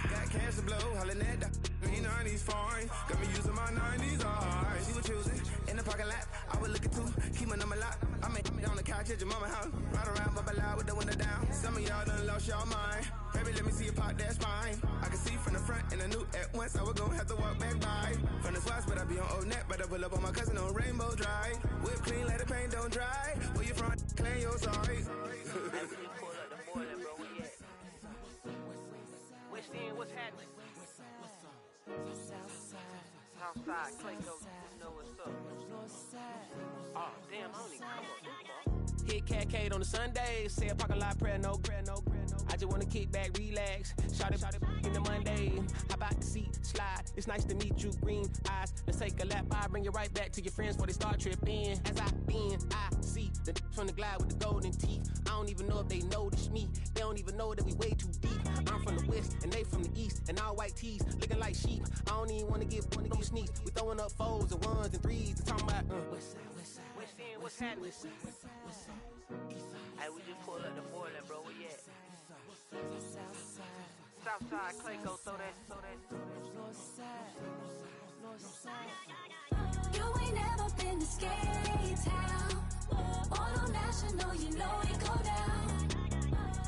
Got cash to blow, hollering at the me 90s foreign. Got me using my 90s, alright. She was choosing in the parking lot. I was looking too, keep my number locked. I made me on the couch at your mama's house. Ride around, bubble loud with the window down. Some of y'all done lost y'all mind. Baby, let me see you pop, that's fine. I can see from the front and I knew at once I was gonna have to walk back by. From the spots, but I be on Old Net. But I pull up on my cousin on Rainbow Drive. Whip clean, let the paint don't dry. Where you from? Clean your sorry. Pull up the Moreland, bro. Where you at? West End, what's happening? Southside, Clinko, you know what's up. Oh, damn, honey, come on. Hit Catcade on the Sunday, say a parking lot prayer, no. I just wanna kick back, relax. Shout it in the Monday. How about the seat slide? It's nice to meet you, green eyes. Let's take a lap, I bring you right back to your friends before they start tripping. As I see the from the glide with the golden teeth. I don't even know if they notice me. They don't even know that we way too deep. I'm from the west and they from the east, and all white tees looking like sheep. I don't even wanna give one of those sneaks. We throwing up fours and ones and threes. And talking about West End, what's happening? Hey, we just pulled up the Moreland, bro. Where you at? Southside, Clayco, throw that. You ain't never been to Skate Town. On a national, you know it go down.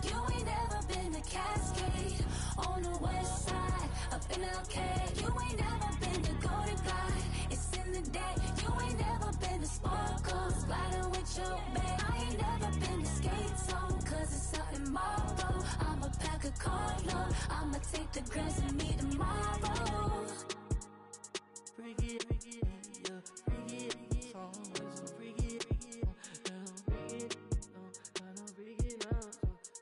You ain't never been to Cascade. On the west side, up in LK. You ain't never been to Golden Glide. It's in the day. You ain't never been to Sparkles, gliding with your babe. I ain't never been to Skate Zone, cause it's out in Marlboro. I'ma pack a carload. I'ma take the grass and meet tomorrow. Bring it, yeah, bring it, song, so bring it, bring it up,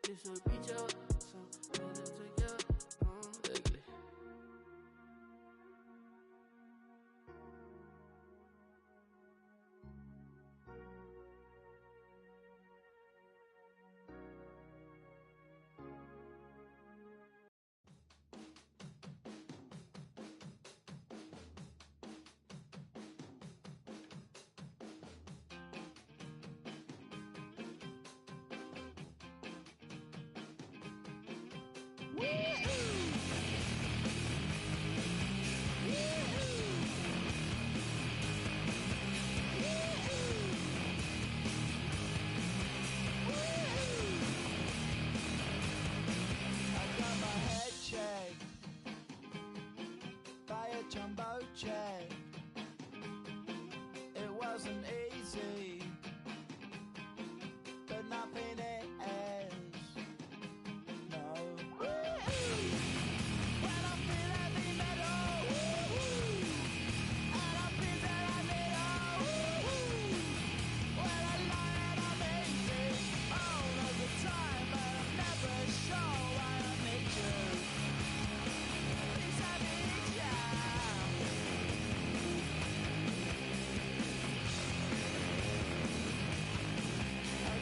this will reach out, so better to go, ugly. It wasn't easy, but nothing is. No. When I feel heavy metal, and I feel that I need when I lie and I'm easy all of the time, but I'm never sure why I need you. Please, I need you.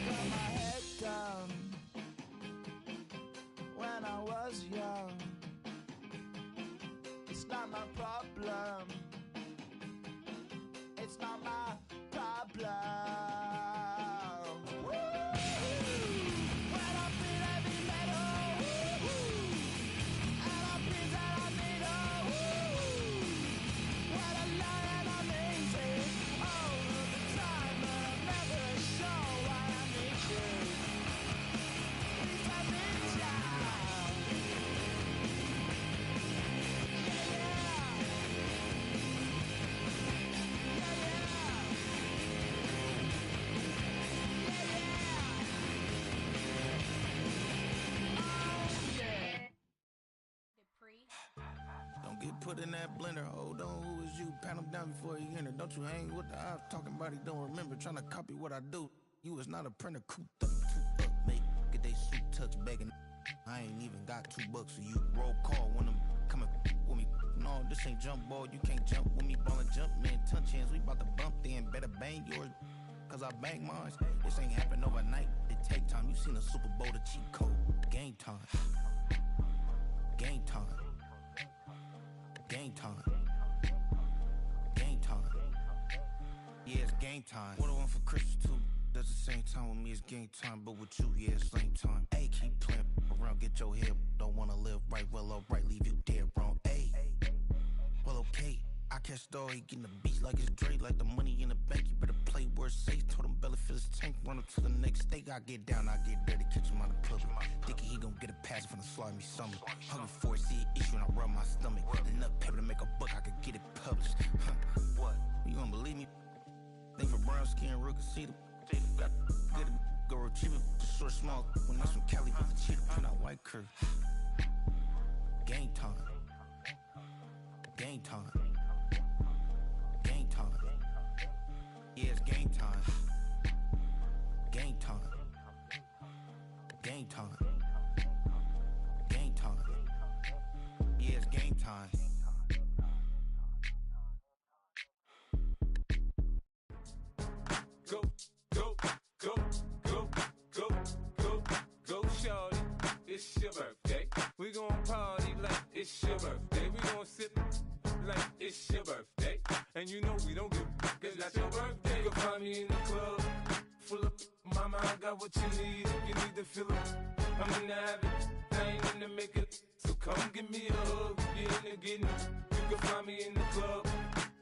Got my head down when I was young. It's not my problem. It's not my problem. When I feel heavy metal, and I feel that I need when I lie and I'm easy all of the time, but I'm never sure why I need you. Please, I need you. Yeah, yeah. get put in that blender. Hold on, who is you? Pat him down before he enter. Don't you hang with the ops talking about he don't remember. Trying to copy what I do. You is not a printer. Cooped up, make get they suit touch begging. I ain't even got $2 for you. Roll call when I'm coming with me. No, this ain't jump ball. You can't jump with me. Ballin' jump, man. Touch hands. We bout to bump then. Better bang yours. Cause I bang mine. This ain't happen overnight. It take time. You seen a Super Bowl, the cheat code. Game time. Game time. Game time. Game time. Yeah, it's game time. What I want for Christmas too. At the same time with me, it's game time. But with you, yeah, it's same time. Hey, keep playing around, get your head. Don't wanna live right, well, alright, leave you dead wrong. Hey, well, okay. I catch the dog, he getting the beats like it's Dre, like the money in the bank. You better play where it's safe. Told him belly fill his tank, run up to the next state. I get down, I get dirty, catch him on the public. Thinking he gon' get a pass from the slide me something. Hungry for it, see an issue and I rub my stomach. Enough paper to make a book, I could get it published. What? You gonna believe me? Think for brown skin, real can see them. Got good, go retrieve it, short, small. When that's from Cali, but the cheetah print out white curve. Game time. Game time. Game time. Yeah, it's game time. Game time. Game time. Game time. Yeah, it's game time. Go, go, go, go, go, go, go, shorty. It's your birthday. We gon' party like it's your birthday. We gon' sip like it's your birthday. And you know we don't give cause that's your birthday. You can find me in the club, full of mama, I got what you need. If you need to fill up, I'm in the habit, I ain't in the making. So come give me a hug, if you're in the getting. You can find me in the club,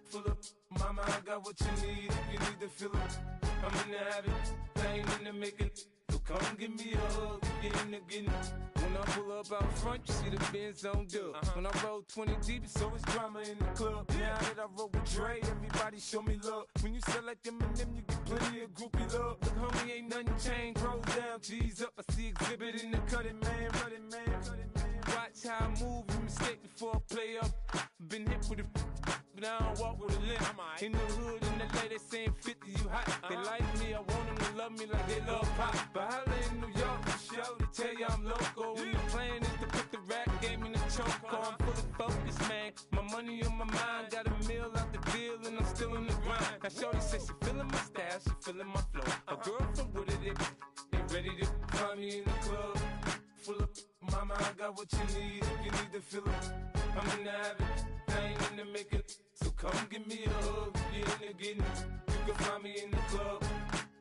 full of mama, I got what you need. If you need to fill up, I'm in the habit, I ain't in the making. So come give me a hug, if you're in the getting. When I pull up out front, you see the Benz on dub. When I roll 20 deep, it's so much drama in the club. Now that I roll with Dre, everybody show me love. When you sell like Eminem, you get plenty of groupie love. Look, homie, ain't nothing changed. Roll down, G's up. I see exhibit in the cutting, man. Running, man. Watch how I move, you mistake before I play up. Been hit with a but I don't walk with a limp. In the hood, in the LA, they saying 50, you hot. They like me, I want them to love me like they love pop. But holla in New York, show, they tell you I'm local. When the plan is to put the rap game in the choke. I'm fully focused, man. My money on my mind, got a meal out the deal, and I'm still in the grind. Now shorty says she feeling my style, she feeling my flow. A girl from Wooded, they ready to find me in the club. Full of mama, I got what you need. If you need to fill up, I'm in the habit, I ain't in the making. So come give me a hug, if you're in the getting. You can find me in the club,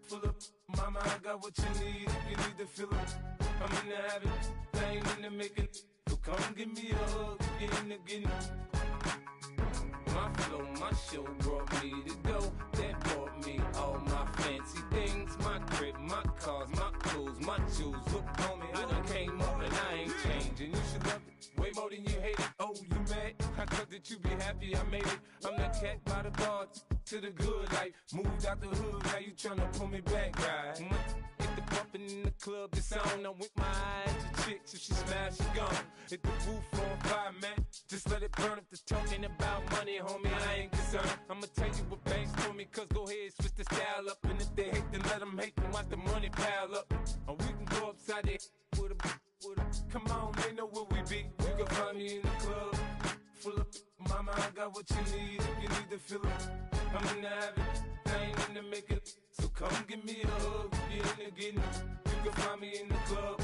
full of mama, I got what you need. If you need to fill up, I'm in the habit, I ain't in the making. So come give me a hug, if you're in the getting. My flow, my show brought me to go. That brought me all my fancy things. My crib, my cars, my clothes, my jewels. Look, homie, I done came up and I ain't changing. You should love it way more than you hate it. Oh, you mad? I thought that you be happy I made it. I'm that cat by the bar to the good life. Moved out the hood, now you tryna pull me back, right? Hit the bumpin' in the club, it's on. I'm with my eyes to chicks, if she smash, she gone. Hit the roof on fire, man. Just let it burn if they're talking about money, homie, I ain't concerned. I'ma tell you what banks for me, cause go ahead, switch the style up. And if they hate, then let them hate, then watch the money pile up. Or we can go upside there with a come on, they know where we be. You can find me in the club, full of mama, I got what you need. If you need to fill up, I'm in the habit, I ain't in the making. So come give me a hug, if you're in the getting. You can find me in the club,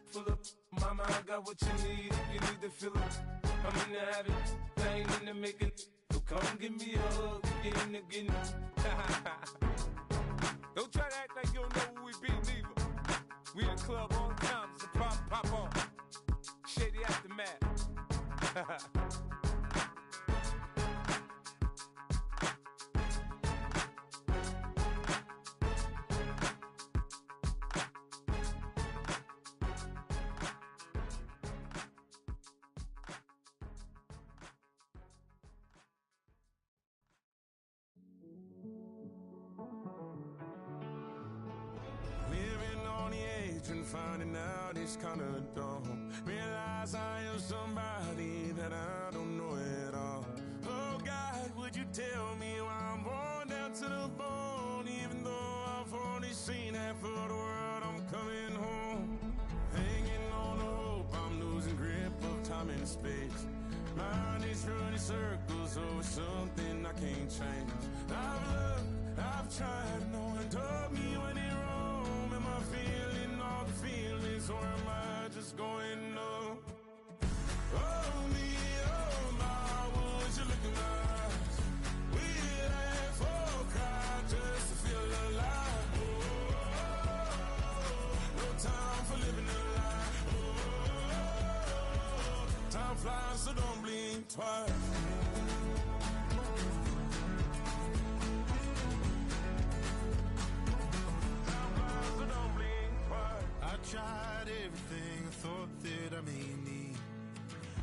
full of mama, I got what you need. If you need to fill up, I'm in the habit, I ain't in the making. So come give me a hug, if you're in the getting. Don't try to act like you don't know who we be, neither. We in the club all the time, so pop on. Shady Aftermath. And finding out it's kinda dumb. Realize I am somebody that I don't know space. Mind is running circles over something I can't change. I've looked, I've tried, no one told me when it wrong. Am I feeling all the feelings, or am I just going numb? Oh me, oh my, would you look in my eyes? We laugh or cry just to feel alive. No time for living a lie. Time flies, so don't blink twice. Time flies, so don't blink twice. I tried everything I thought that I may need.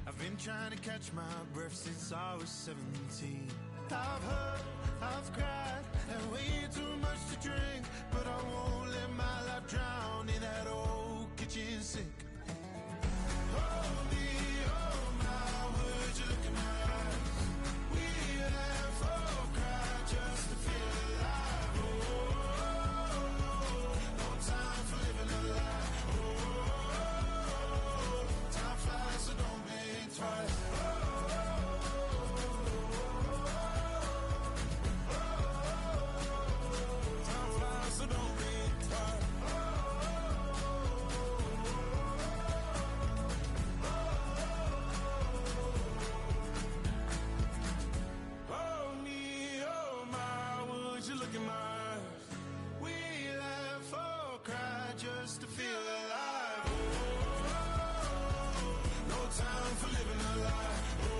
I've been trying to catch my breath since I was 17. I've hurt, I've cried, and way too much to drink, but I won't let my life drown in that old kitchen sink. Oh me, oh my, would you look in my eyes? We laugh or cry just to feel alive. Oh, no time for living a lie. Oh, time flies, so don't blink twice. Time flies, so don't blink twice. Oh me, oh my, would you look in my eyes? We laugh or cry just to feel alive. Oh, no time for living a lie. Oh,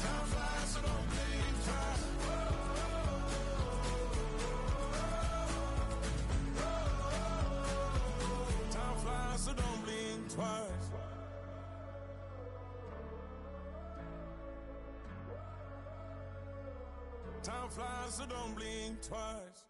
time flies, so don't blink twice. Time flies, so don't blink twice. Time flies, so don't blink twice.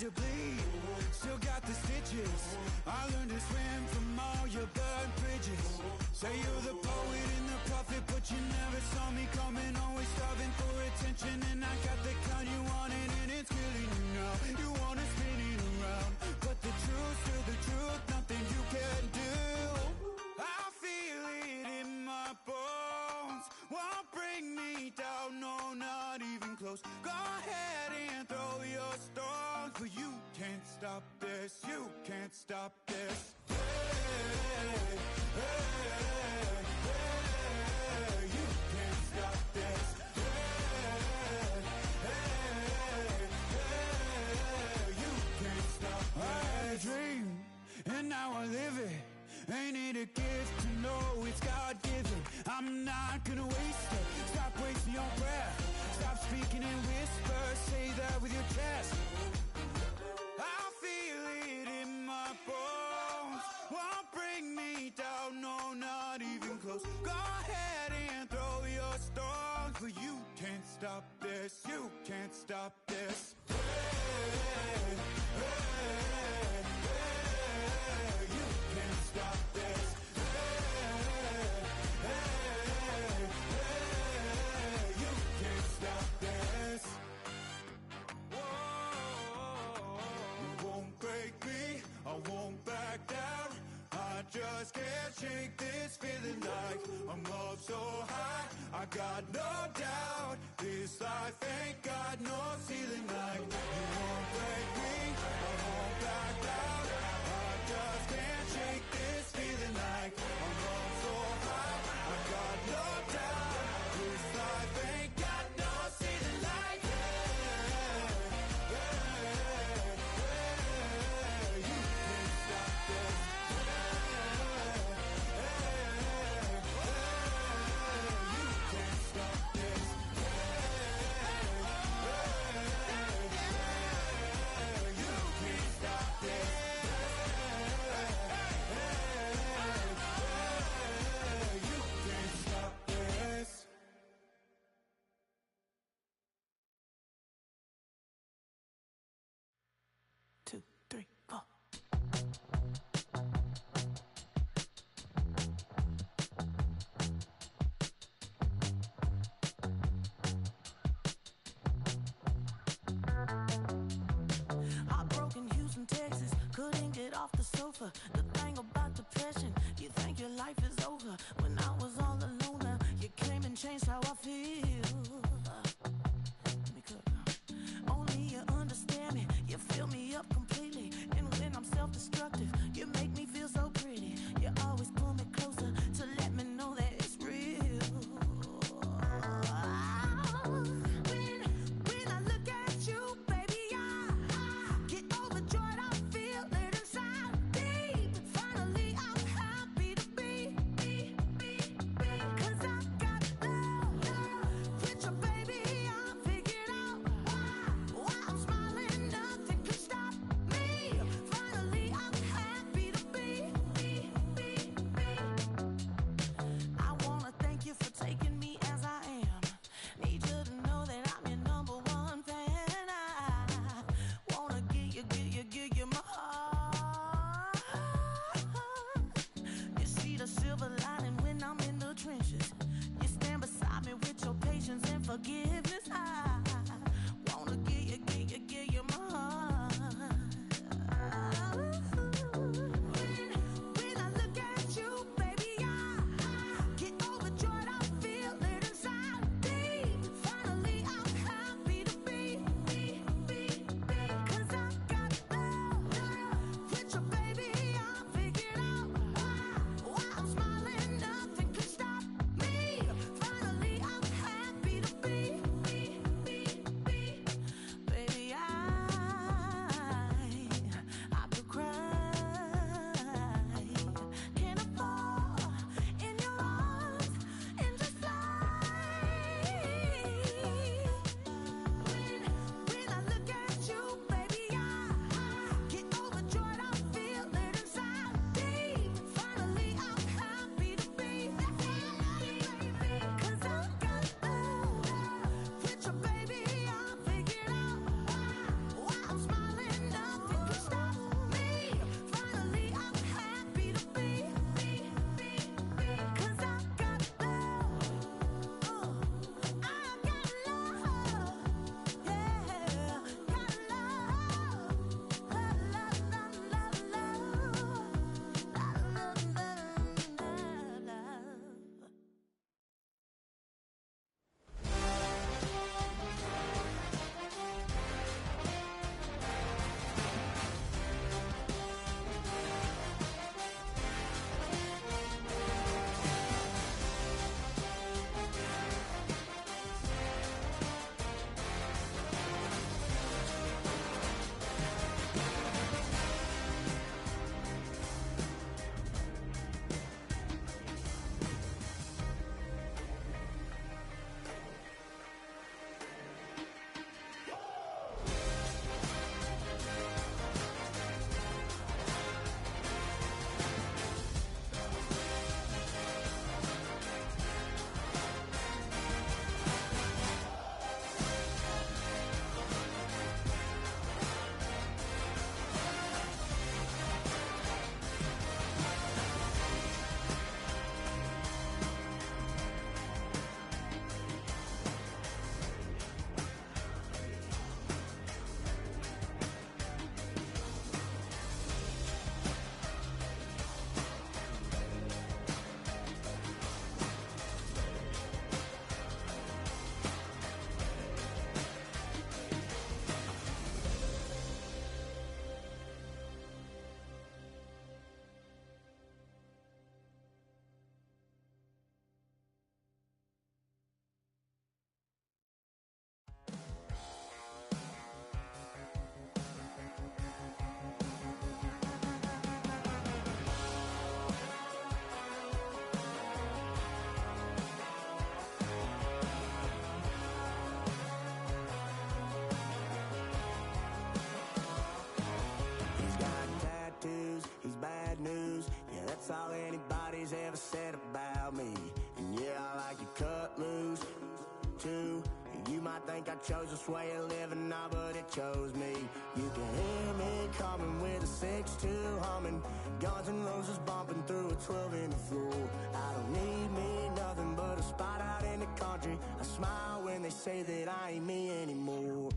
to bleed. Still got the stitches. I learned to swim from all your burnt bridges. Say you're the poet and the prophet, but you never saw me coming. Always starving for attention, and I got the kind you wanted, and it's killing you now. You wanna spin it around, but the truth's still the truth. Nothing you can do. I feel it in my bones. Won't bring me down, no, not even close. Go ahead and throw your stones, but you can't stop this. You can't stop this. Hey, hey, hey, you can't stop this. Hey, hey, hey, you can't stop this. I had a dream, and now I live it. Ain't it a gift to know it's God-given? I'm not gonna waste it. Stop wasting your breath. Stop speaking in whispers. Say that with your chest. I feel it in my bones. Won't bring me down, no, not even close. Go ahead and throw your stones, but you can't stop this. You can't stop this. Hey, hey, hey, you can't stop this. Hey, hey, hey, you can't stop this. Whoa, you won't break me, I won't back down. I just can't shake this feeling like I'm up so high. I got no doubt this life ain't got no ceiling like. You won't break me, I won't back down. I just can't shake this feeling like I'm up so high. I got no doubt this life ain't got no ceiling like. Hey, hey, hey, you can't stop this. Two, three, four. Heartbroken Houston, Texas, couldn't get off the sofa. The thing about depression, you think your life is over. When I was all alone, now you came and changed how I feel. Let me cook. Only you understand me, you fill me up completely. And when I'm self-destructive, you make me feel so pretty. You always pull me closer to let me know that it's real. When I look at you, baby, I get overjoyed. I feel it inside deep. Finally, I'm happy to be And yeah, I like your cut loose, too. You might think I chose this way of living now, but it chose me. You can hear me coming with a 6-2 humming, Guns N' Roses bumping through a 12 in the floor. I don't need me nothing but a spot out in the country. I smile when they say that I ain't me anymore.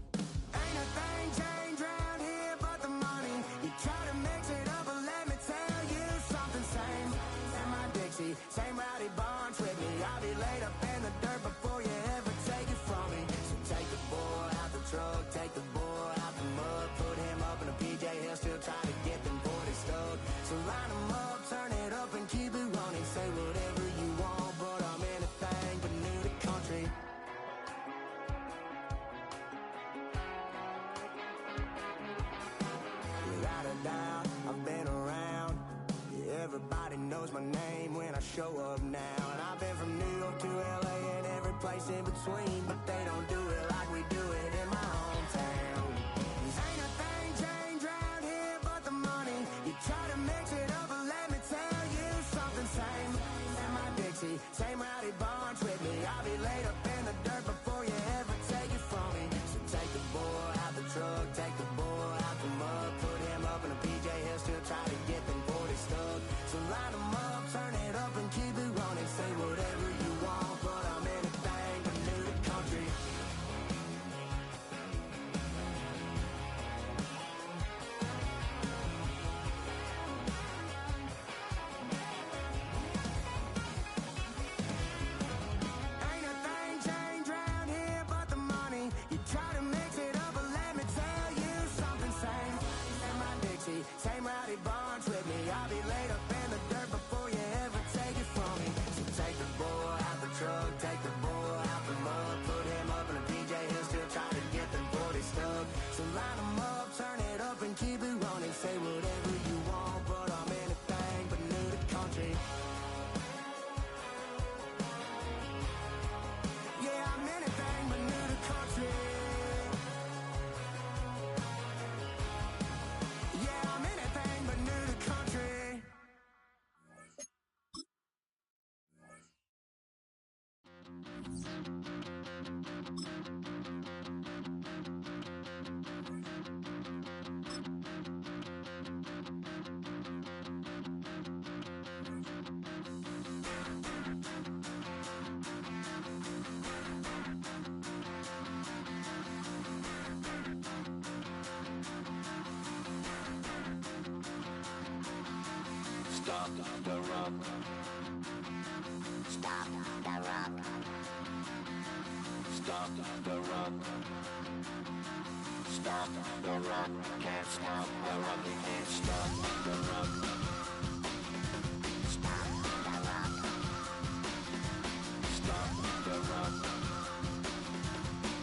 Ain't a thing changed round here but the money. You try to mix it up, but let me tell you something. Same in my Dixie, same rowdy bunch with me. I'll be laid up in the dirt before you ever take it from me. So take the boy out the truck, take the boy out the mud, put him up in a PJ, he'll still try to get them 40 stuck. So line him up, turn it up and keep it running. Say whatever you want, but I'm anything but new to country. Without a doubt, I've been around. Yeah, everybody knows my name when I show up now. And I've been from New York to LA and every place in between, but they don't do it like we do it in my hometown. Ain't a thing changed round here but the money. You try to mix it up, but let me tell you something. Same in my Dixie, same rowdy bunch with me. I'll be laid up in the dirt before you ever take it from me. So take the boy out the truck, take the boy out the mud, put him up in a PJ, he'll still try to get them 40 stuck. So line him up, turn it up and keep it running. Say whatever you want, but I'm anything but new to country. Ain't a thing changed round here but the money. You try to mix it up, but let me tell you something. Same in my Dixie, same rowdy bunch with me. I'll be laid up in the dirt before you ever take it from me. So take the boy out the truck, take the boy out the mud, put him up in a PJ, he'll still try to get them 40 stuck. So line him up, turn it up and keep it running. Say whatever you want, but I'm anything but new to country. Yeah, I'm anything but new to country. Yeah, I'm anything but new to country. Stop the rock. Stop the rock. Stop the rock. Stop the rock. Can't stop the rock. You can't stop the rock. Stop the rock. Stop the rock.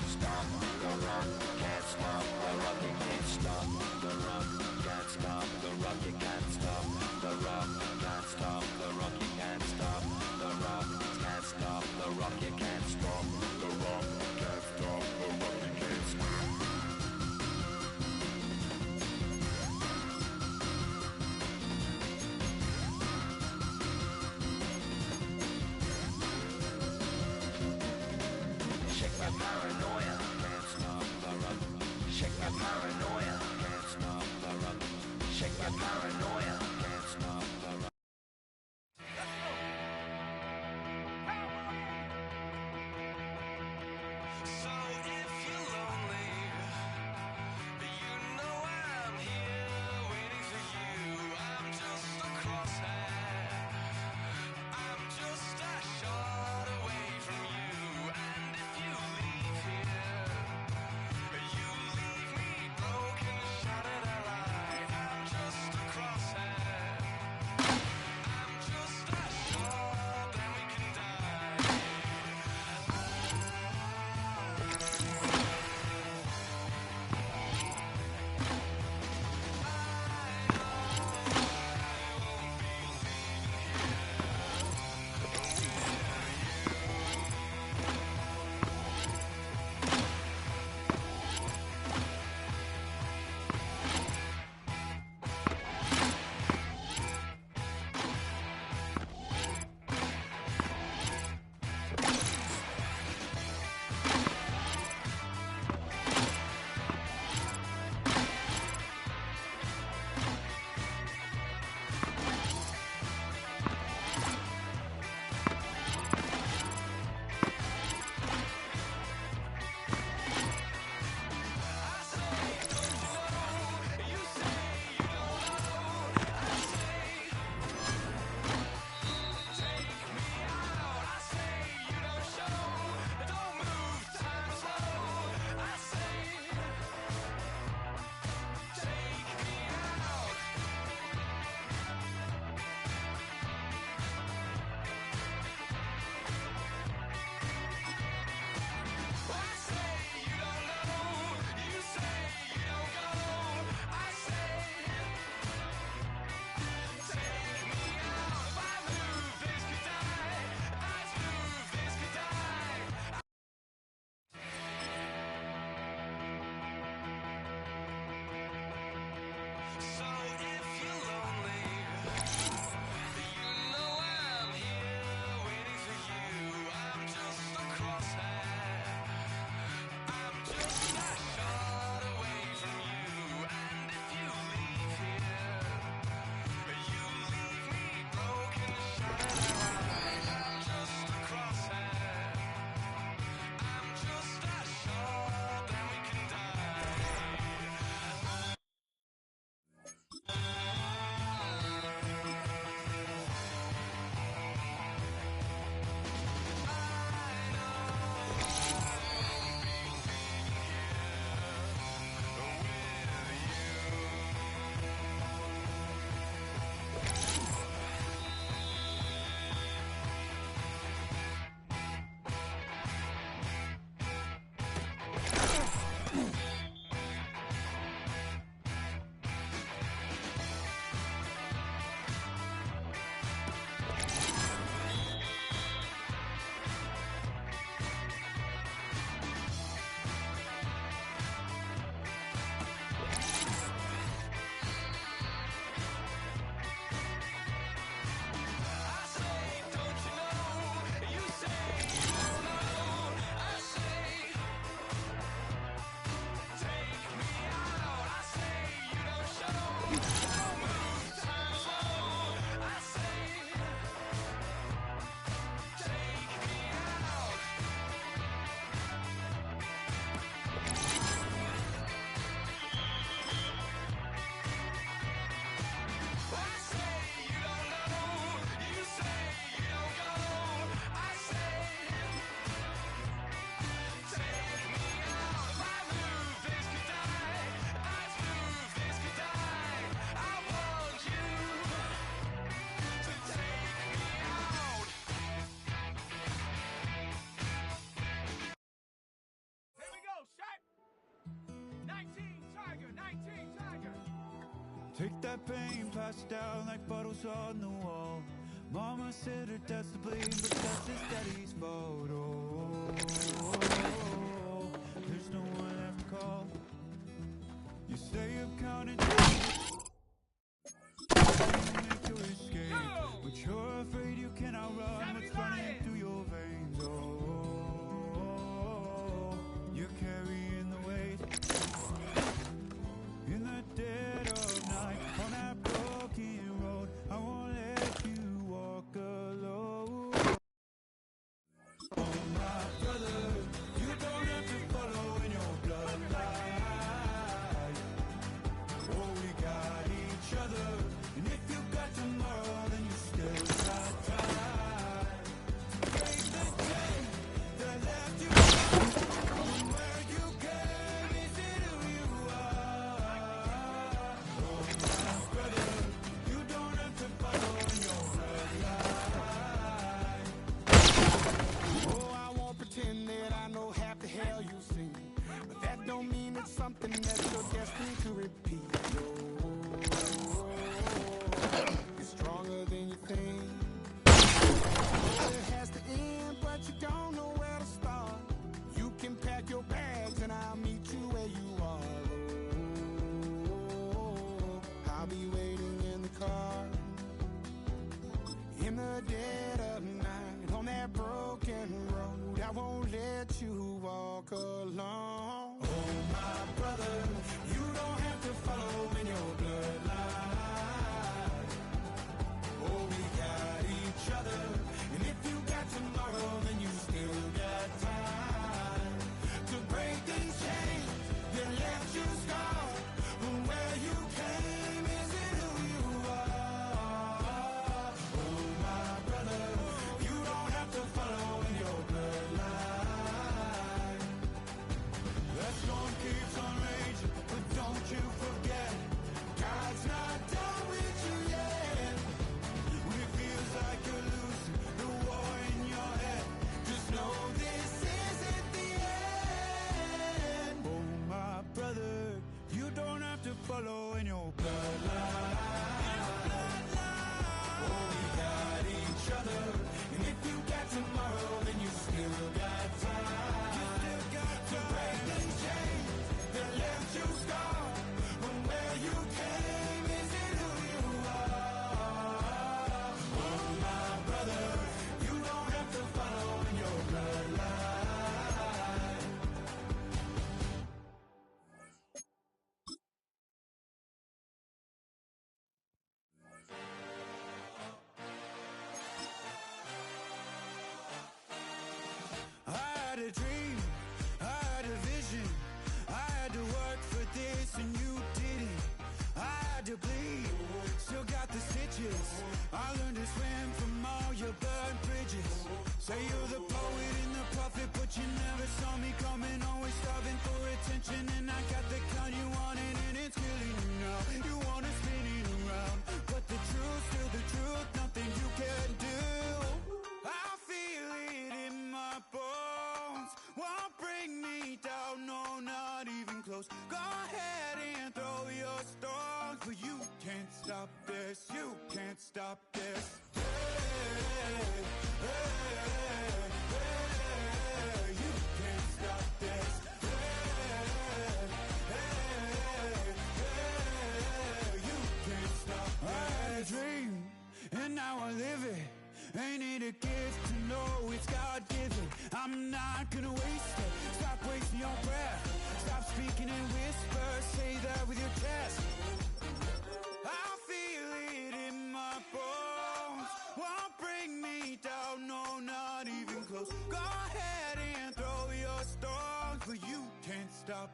Stop the rock. Can't stop the rock. You can't stop the rock. Can't stop the rock. You can't stop the rock. Can't stop the rock. You can't stop the rock. Can't stop the rock. You can't stop the rock. Can't stop the rock. You can't stop. Shake my paranoia. Can't stop the rock. Shake my paranoia. Can't stop the rock. Shake my paranoia. Can't stop the rock. Take that pain, pass it down like bottles on the wall. Mama said her dad's to blame, but that's his daddy's fault. There's no one left to call. You stay up counting to make your escape, but you're afraid you cannot run what's running through your veins. You're carrying the weight in the dead of night on that broken road. I won't let you walk alone. Say you're the poet and the prophet, but you never saw me coming. Always starving for attention, and I got the kind you wanted, and it's killing you now. You wanna spin it around, but the truth's still the truth. Nothing you can do. I feel it in my bones. Won't bring me down, no, not even close. Go ahead and throw your stones, but you can't stop this. You can't stop this. You can't stop this. You can't stop this. I had a dream, and now I live it. Ain't it a gift to know it's God-given? I'm not gonna waste it. Stop wasting your breath. Stop speaking in whispers. Say that with your chest. I feel it in my bones. Won't bring me down, no, not even close. Go ahead and throw your stones, but you can't stop